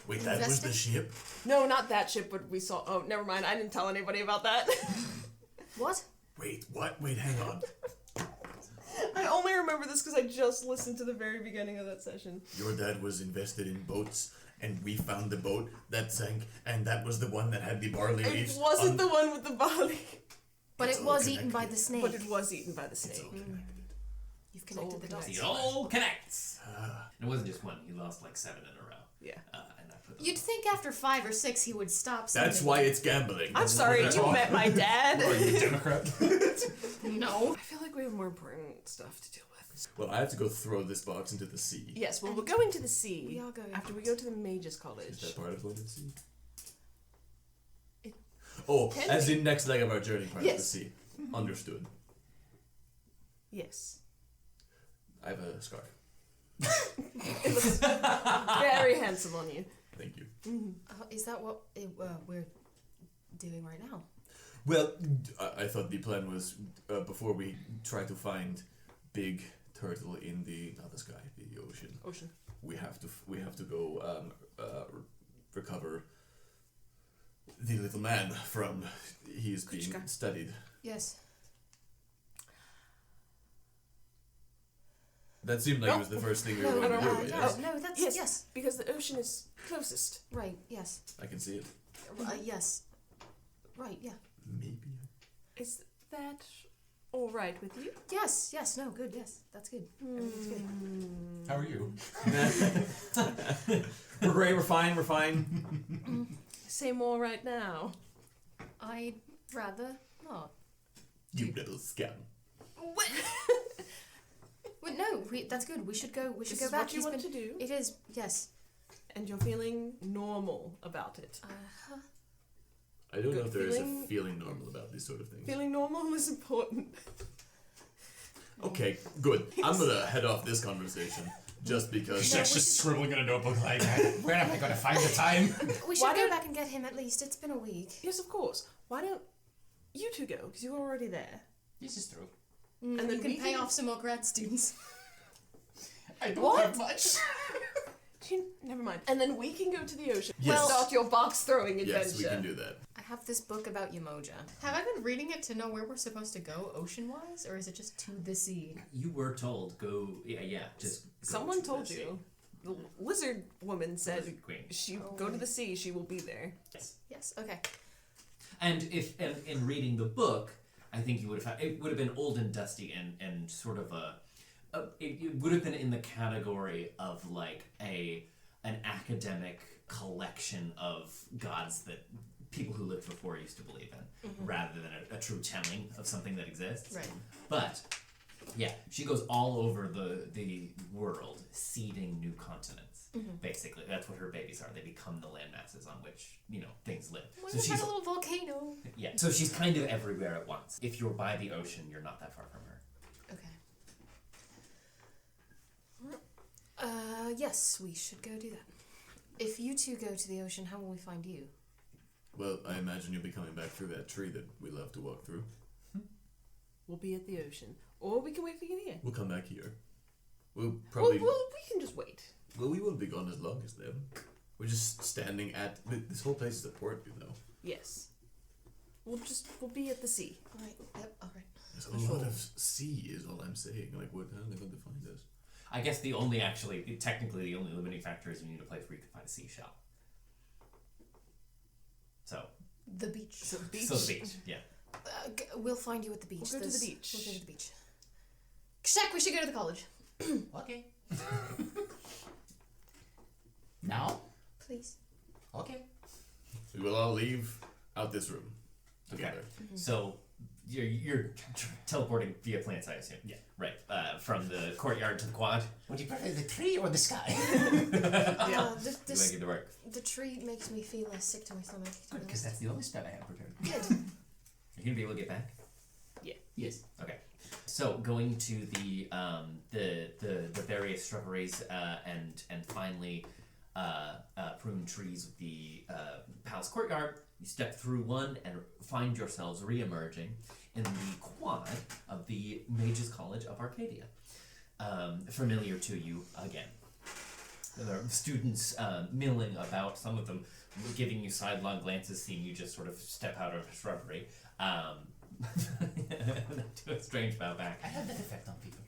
Wait, that was the ship? No, not that ship, but we saw. Oh, never mind. I didn't tell anybody about that. What? Wait, what? Wait, hang on. I only remember this because I just listened to the very beginning of that session. Your dad was invested in boats, and we found the boat that sank, and that was the one that had the barley It leaves. wasn't the one with the barley. But It's it all was eaten by connected. the snake. But it was eaten by the snake. It's all connected. You've connected the dots. It all connects. And it wasn't just one. He lost like 7 in a row. Yeah. And that put them You'd think after 5 or 6 he would stop. That's something. why it's gambling. I'm sorry, you met my dad. Are you a Democrat? No. I feel like we have more important stuff to deal with. Well, I have to go throw this box into the sea. Yes, well, we're going to the sea. We are going after to we the go to the Mages College. Is that part of going to the sea? It Oh, can as be. in next leg of our journey, part of the Yes. sea. Understood. Yes. I have a scarf. It looks very handsome on you. Thank you. Is that what we're doing right now? Well, I thought the plan was before we try to find big turtle in the not the sky, the ocean. Ocean. We have to go recover the little man from he is being Kuchka. studied. Yes. That seemed like it was the first thing we were No, going to do. Yes. no, that's Yes. yes. Because the ocean is closest. Right, yes. I can see it. Yes. Right, yeah. Maybe. Is that all right with you? Yes, no, good, yes. That's good. Everything's good. How are you? We're great. We're fine. Say more right now. I'd rather not. You little scum. Well, no, that's good. We should go. We should This go is back. what you want to do, It is, yes. and you're feeling normal about it. I don't know Good if there is a feeling. feeling normal about these sort of things. Feeling normal is important. Okay, good. I'm gonna head off this conversation just because. She's just scribbling in a notebook like, where am I going to find the time? We should Why go don't- back and get him at least. It's been a week. Yes, of course. Why don't you two go? Because you were already there. This is true. And then then you can we pay can- off some more grad students. I don't What? have much. Never mind. And then we can go to the ocean. Yes. Start your box throwing adventure. Yes, we can do that. I have this book about Yamoja. Have I been reading it to know where we're supposed to go ocean-wise, or is it just to the sea? You were told go. Yeah. Just. Go Someone to told the sea. you. The lizard woman said Lizard Queen. she go to the sea. She will be there. Yes, okay. And if in reading the book, I think you would have it would have been old and dusty and sort of it would have been in the category of like an academic collection of gods that people who lived before used to believe in, rather than a true telling of something that exists. Right. But yeah, she goes all over the world, seeding new continents. Basically, that's what her babies are. They become the land masses on which things live. What So if she's had a little volcano? yeah. So she's kind of everywhere at once. If you're by the ocean, you're not that far from her. Okay. Yes, we should go do that. If you two go to the ocean, how will we find you? Well, I imagine you'll be coming back through that tree that we love to walk through. We'll be at the ocean, or we can wait for you here. We'll come back here. We'll probably. Well, we can just wait. Well, we won't be gone as long as them. We're just standing at. This whole place is a port, Yes. We'll be at the sea. Alright, yep, alright. There's a lot of sea, is all I'm saying. Like, what? How are they going to find us? I guess technically the only limiting factor is you need a place where you can find a seashell. So. The beach. So beach. So the beach, yeah. We'll find you at the beach. We'll go to the beach. We'll go to the beach. Kshak, we should go to the college. Okay. Now? Please. Okay. We will all leave out this room together. So you're teleporting via plants, I assume. Yeah. Right. From the courtyard to the quad. Would you prefer the tree or the sky? Yeah. You make it work. The tree makes me feel less sick to my stomach. Good, because that's the only spell I have prepared. Good. Are you gonna be able to get back? Yes. Okay. So going to the various shrubberies and finally prune trees of the palace courtyard, you step through one and find yourselves re-emerging in the quad of the Mages College of Arcadia. Familiar to you again. There are students milling about, some of them giving you sidelong glances, seeing you just sort of step out of a shrubbery. Do a strange bow back. I have that effect on people.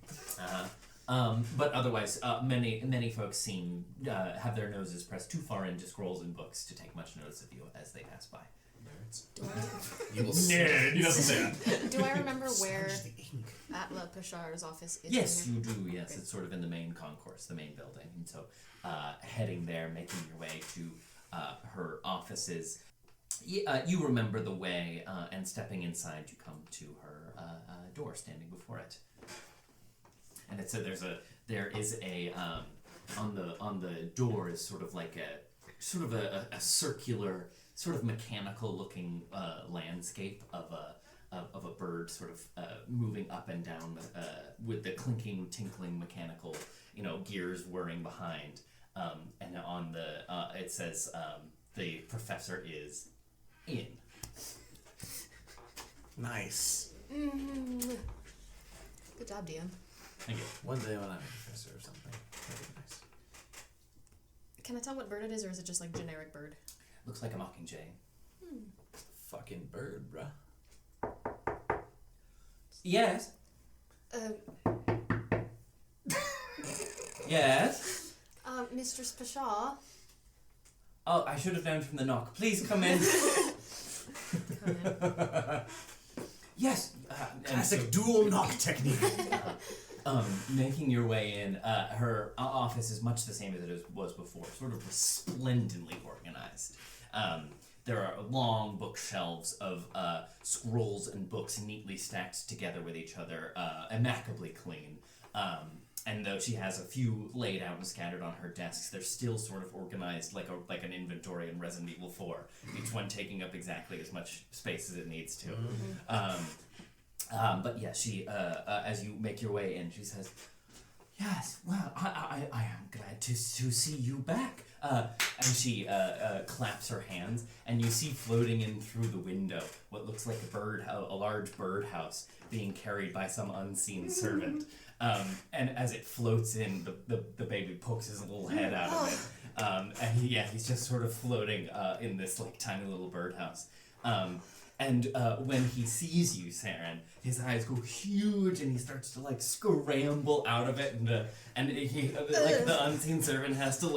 But otherwise, many folks seem have their noses pressed too far into scrolls and books to take much notice of you as they pass by. Nerds. Do I, You will Nerd. He doesn't say that. do I remember where smudge the ink. Atla Pashar's office is? Yes, in you here? do. Yes, Okay. it's sort of in the main concourse, the main building, and so heading there, making your way to her offices. You remember the way, and stepping inside, you come to her door, standing before it. And it's there is a on the door is sort of like a circular, sort of mechanical looking landscape of a bird sort of moving up and down with the clinking, tinkling mechanical, gears whirring behind. And on the it says the professor is in. Nice. Good job, DM. Thank you. One day when I'm a professor or something. That'd be nice. Can I tell what bird it is, or is it just like generic bird? Looks like a mockingjay. Fucking bird, bruh. Yes. Yes. Mistress Pashar. Oh, I should have known from the knock. Please come in. Come in. Yes. And Classic dual knock technique. making your way in, her office is much the same as it was before, sort of resplendently organized. There are long bookshelves of scrolls and books neatly stacked together with each other, immaculately clean. And though she has a few laid out and scattered on her desks, they're still sort of organized like an inventory in Resident Evil 4, each one taking up exactly as much space as it needs to. But yeah, she, as you make your way in, she says, "Yes, well, I am glad to see you back." And she claps her hands, and you see floating in through the window what looks like a large birdhouse being carried by some unseen servant. And as it floats in, the baby pokes his little head out of it. And he's just sort of floating in this like tiny little birdhouse. And when he sees you, Seren, his eyes go huge, and he starts to like scramble out of it, and he like the unseen servant has to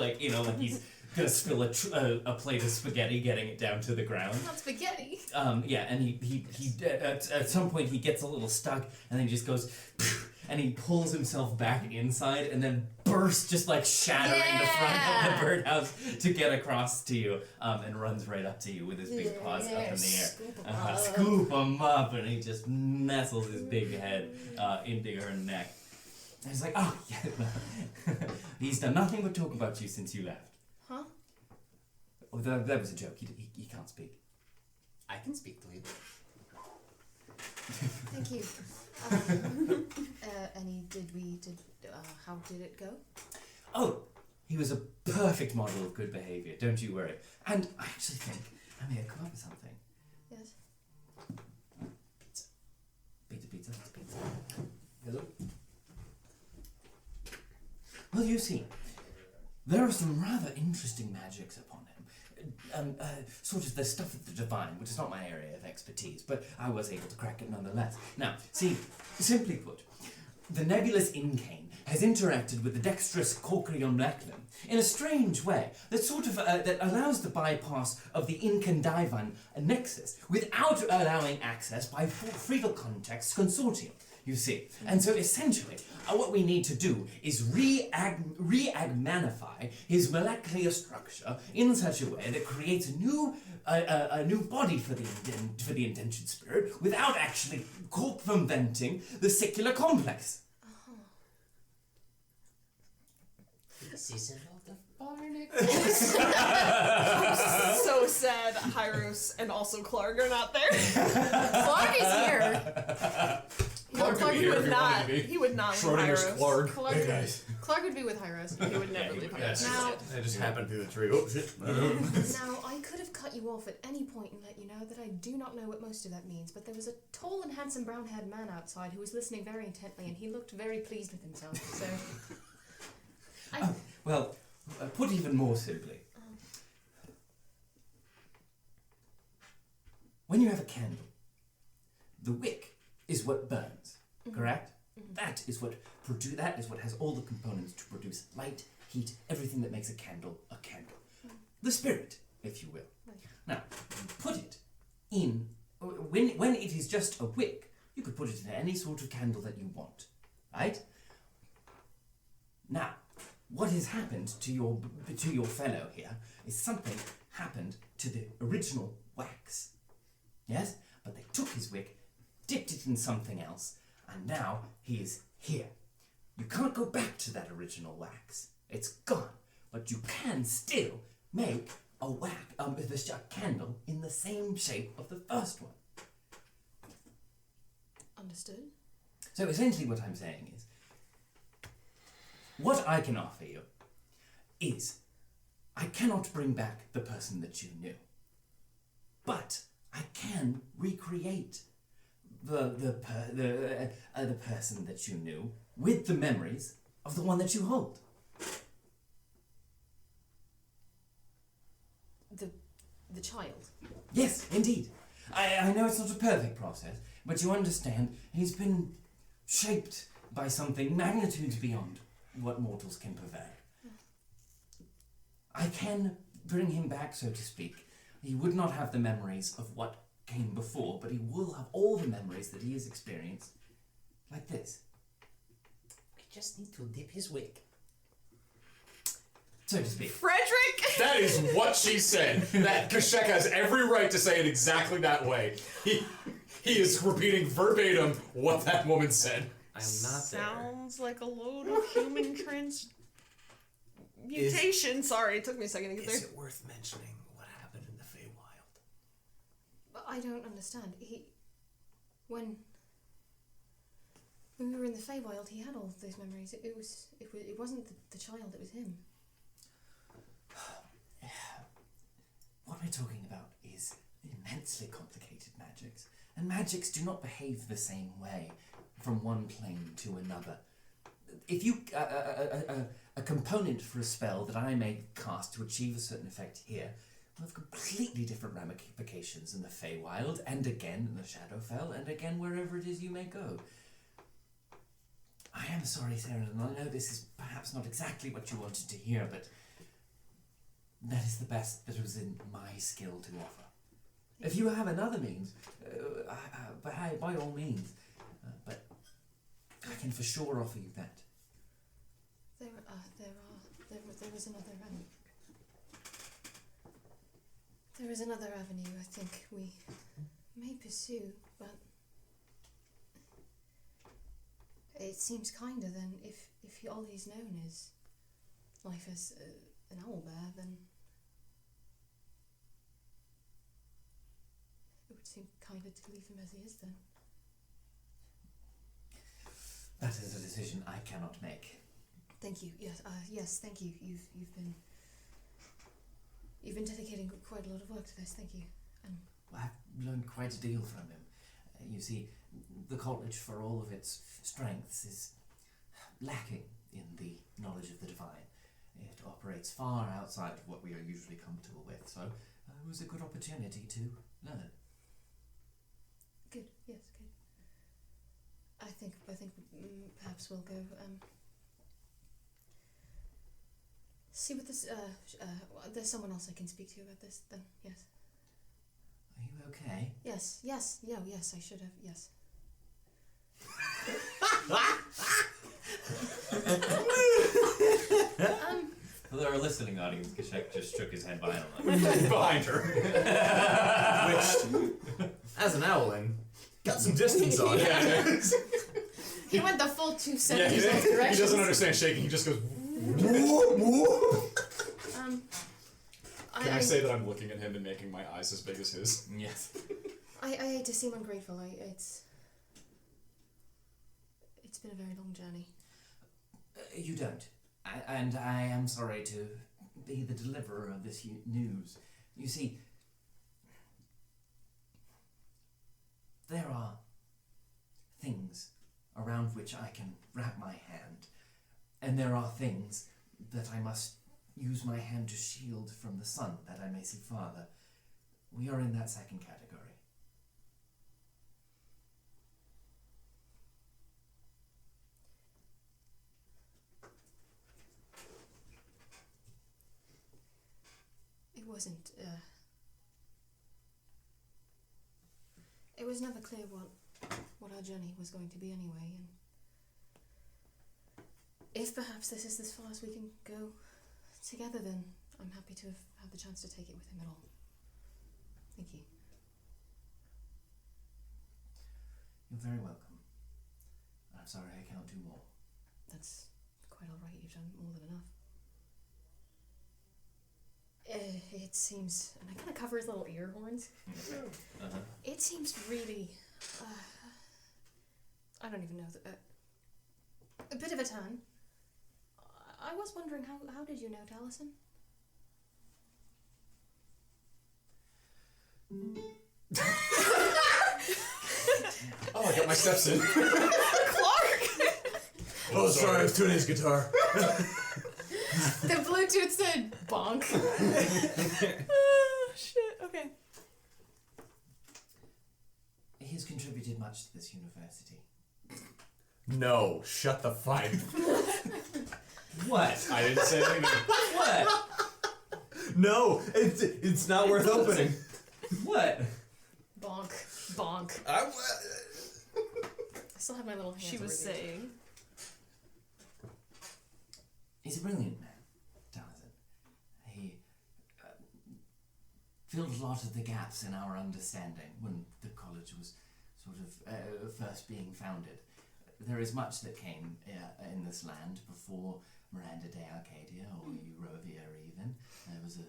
he's gonna spill a plate of spaghetti, getting it down to the ground. Not spaghetti. And he at some point he gets a little stuck, and then he just goes, and he pulls himself back inside, and then bursts, just like shattering the front of the birdhouse to get across to you, and runs right up to you with his big paws up in the air. Scoop him up, and he just nestles his big head into her neck. And he's like, "Oh, yeah, he's done nothing but talk about you since you left." Huh? Oh, that was a joke. He can't speak. I can speak to you. Thank you. How did it go? Oh, he was a perfect model of good behavior, don't you worry. And I actually think I may have come up with something. Yes. Pizza. Hello? Well, you see, there are some rather interesting magics upon him. Sort of the stuff of the divine, which is not my area of expertise, but I was able to crack it nonetheless. Now, see, simply put, the nebulous Incane has interacted with the dexterous Corcreon Blacklim in a strange way that sort of that allows the bypass of the Incandivan nexus without allowing access by Friedel Context Consortium, you see. And so essentially, what we need to do is re-agmanify his molecular structure in such a way that creates a new body for the intention spirit without actually circumventing the secular complex. This is a lot of barnacles. So sad Hieros and also Clark are not there. Clark is here. Clark could be here if he wanted to be. He would not leave Schrodinger's Hieros. Clark. Hey guys. Clark would be with Hieros. He would never he leave would, Hieros. Now, I just happened through the tree. Oh shit. now, I could have cut you off at any point and let you know that I do not know what most of that means, but there was a tall and handsome brown-haired man outside who was listening very intently, and he looked very pleased with himself, so... Well, put even more simply, when you have a candle, the wick is what burns, correct? Mm-hmm. That is what has all the components to produce light, heat, everything that makes a candle a candle. The spirit, if you will. Now, you put it in, when it is just a wick, you could put it in any sort of candle that you want, right? Now, what has happened to your fellow here is something happened to the original wax. Yes? But they took his wick, dipped it in something else, and now he is here. You can't go back to that original wax. It's gone. But you can still make a candle in the same shape of the first one. Understood. So essentially what I'm saying is, what I can offer you is, I cannot bring back the person that you knew, but I can recreate the person that you knew with the memories of the one that you hold. The child. Yes, indeed. I know it's not a perfect process, but you understand he's been shaped by something magnitudes beyond what mortals can provide. I can bring him back, so to speak. He would not have the memories of what came before, but he will have all the memories that he has experienced, like this. I just need to dip his wick. So to speak. Frederick! That is what she said. That Kashek has every right to say it exactly that way. He is repeating verbatim what that woman said. I'm not there. Sounds like a load of human transmutation. Sorry, it took me a second to get there. Is it worth mentioning what happened in the Feywild? But I don't understand. When we were in the Feywild, he had all of those memories. It wasn't the child, it was him. What we're talking about is immensely complicated magics, and magics do not behave the same way from one plane to another. If you a component for a spell that I may cast to achieve a certain effect here will have completely different ramifications in the Feywild, and again in the Shadowfell, and again wherever it is you may go. I am sorry, Seren, and I know this is perhaps not exactly what you wanted to hear, but that is the best that was in my skill to offer. If you have another means, by all means, but I can for sure offer you that. There was another there is another avenue I think we may pursue, but it seems kinder than if all he's known is life as an owlbear, then it would seem kinder to leave him as he is then. That is a decision I cannot make. Thank you. Yes, thank you. You've been dedicating quite a lot of work to this. Thank you. I've learned quite a deal from him. You see, the college, for all of its strengths, is lacking in the knowledge of the divine. It operates far outside of what we are usually comfortable with, so it was a good opportunity to learn. Good. Yes, good. I think perhaps we'll go see what this. There's someone else I can speak to about this. Then yes. Are you okay? Yes. I should have. Yes. For our listening audience, Kashek just shook his head violently. Behind her. Which, as an owling, got some distance on it. He went the full 2 Yeah, seconds he both directions. doesn't understand shaking. He just goes. Can I say that I'm looking at him and making my eyes as big as his? Yes. I hate to seem ungrateful. It's been a very long journey. You don't. And I am sorry to be the deliverer of this news. You see, there are things around which I can wrap my hand, and there are things that I must use my hand to shield from the sun, that I may see farther. We are in that second category. wasn't, it was never clear what our journey was going to be anyway, and if perhaps this is as far as we can go together, then I'm happy to have had the chance to take it with him at all. Thank you. You're very welcome. I'm sorry I cannot do more. That's quite all right. You've done more than enough. It seems, and I kind of cover his little ear horns. Uh-huh. It seems really, I don't even know, a bit of a turn. I was wondering, how did you know Allison? Oh, I got my steps in. Oh, sorry, I was tuning his guitar. The Bluetooth said bonk. Oh, shit, okay. He has contributed much to this university. No, shut the fuck. What? I didn't say anything. What? No, it's not worth opening. What? Bonk. Bonk. I still have my little hands. She was over it. saying. He's a brilliant man, Jonathan. He filled a lot of the gaps in our understanding when the college was sort of first being founded. There is much that came in this land before Miranda de Arcadia or Eurovia even. There was a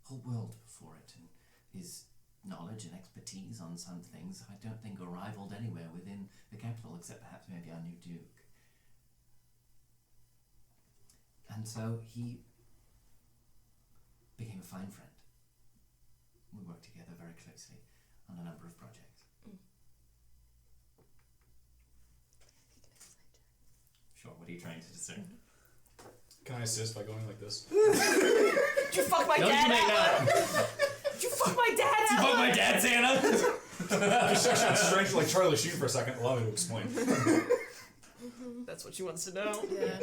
whole world before it, and his knowledge and expertise on some things I don't think are rivaled anywhere within the capital, except perhaps maybe our new Duke. And so he became a fine friend. We worked together very closely on a number of projects. Sure, what are you trying to discern? Can I assist by going like this? Did you fuck my dad out? Did you fuck my dad out? You fuck my dad, Santa! Just actually strange like Charlie Sheen for a second. Allow me to explain. That's what she wants to know. Yeah.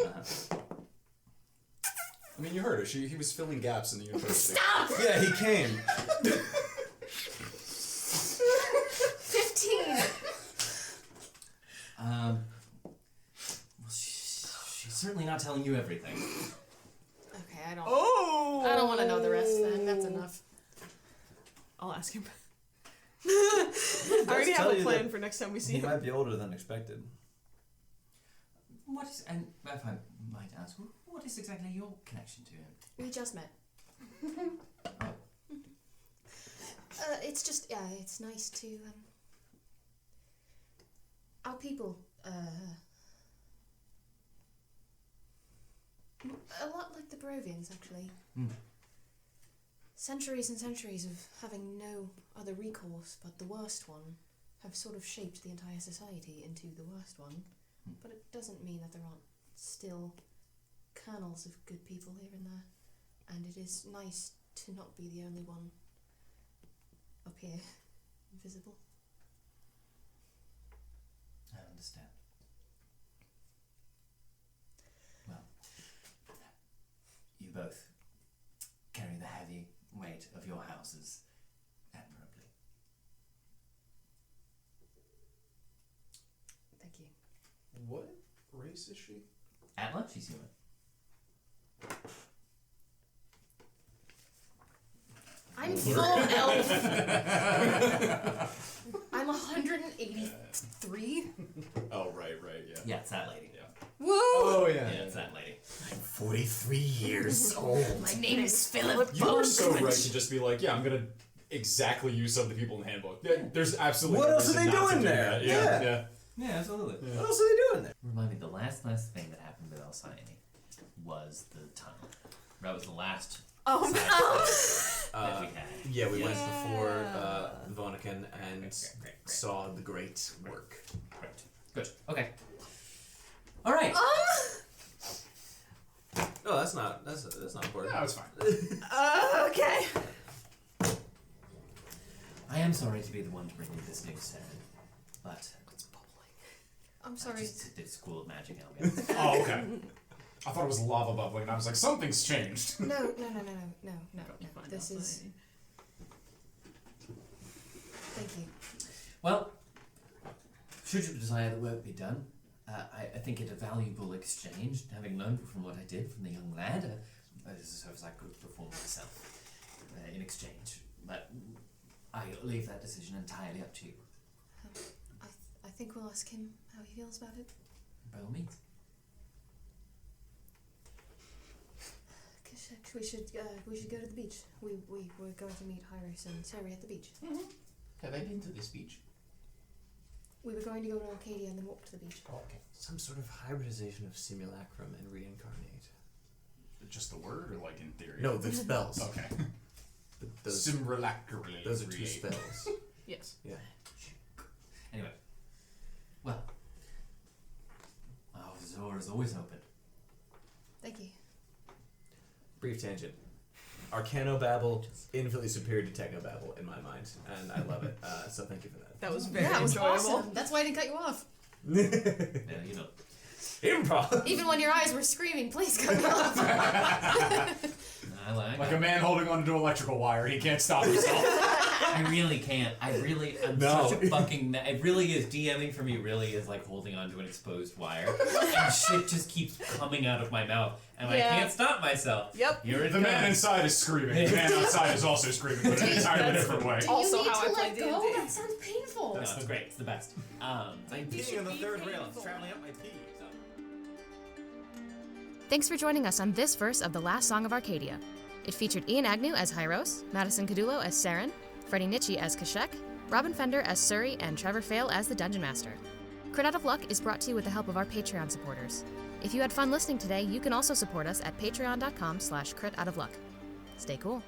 I mean, you heard her. He was filling gaps in the university. Stop! Yeah, he came. 15! Well, she's certainly not telling you everything. Okay, I don't Oh! want to know the rest then. That's enough. I'll ask him. I already have tell a you plan that for next time we see He him. might be older than expected. What is, and if I might ask, what is exactly your connection to him? We just met. It's just, it's nice to, our people, a lot like the Barovians, actually. Centuries and centuries of having no other recourse but the worst one have sort of shaped the entire society into the worst one. But it doesn't mean that there aren't still kernels of good people here and there. And it is nice to not be the only one up here, invisible. I understand. Well, you both carry the heavy weight of your houses admirably. Thank you. What race is she? Atla, she's human. I'm full elf. I'm 183. Oh, right, yeah. Yeah, it's that lady. Yeah. Woo! Oh Yeah, it's that lady. 43 years old. My name is Philip. You were so right to just be like, yeah, I'm gonna exactly use some of the people in the handbook. Yeah, there's absolutely What no else are reason they not to doing do there? that. Yeah. Yeah. Yeah, absolutely. What else are they doing there? Remind me, the last thing that happened with Alcyone was the tunnel. That was the last Oh side no! quest that we had. Yeah, we went Yeah. before Vonican and Great. saw the great work. Great. Good. Okay. All right. No, that's not important. No, it's fine. Okay. I am sorry to be the one to bring you this news, Seren, but I'm I sorry. just did School of Magic ambience. Oh, okay. I thought it was lava bubbling, and I was like, something's changed. No. This is. Thank you. Well, should you desire the work be done, I think it a valuable exchange, having learned from what I did from the young lad, as a service I could perform myself in exchange. But I leave that decision entirely up to you. I think we'll ask him how he feels about it. By all means. We should go to the beach. We're going to meet Hieros and Seren at the beach. Have I been to this beach? We were going to go to Arcadia and then walk to the beach. Oh, okay. Some sort of hybridization of simulacrum and reincarnate. Just the word, or like in theory? No, the spells. Okay. Those, Simulacrally. those are two create. spells. Yes. Yeah. Anyway. Well. Our door is always open. Thank you. Brief tangent. Arcanobabble, infinitely superior to Technobabble in my mind, and I love it. So thank you for that. That was very Yeah, it was enjoyable. awesome. That's why I didn't cut you off. Yeah, you know. Improv! Even when your eyes were screaming, please cut me off. I Like a man holding onto electrical wire, he can't stop himself. I really can't. I'm No. such a fucking. It really is. DMing for me really is like holding onto an exposed wire, and shit just keeps coming out of my mouth, and Yeah. I can't stop myself. Yep. Here it The man comes. inside is screaming. The man outside is also screaming, but in an entirely different way. Also you need how to I play let go? D&D. That sounds painful. No, it's great. It's the best. I'm peeing on the third rail. It's traveling up my pee. So. Thanks for joining us on this verse of The Last Song of Arcadia. It featured Ian Agnew as Hieros, Madison Cadullo as Seren, Freddie Nietzsche as Kashek, Robin Fender as Suri, and Trevor Fail as the Dungeon Master. Crit Out of Luck is brought to you with the help of our Patreon supporters. If you had fun listening today, you can also support us at patreon.com/critoutofluck. Stay cool.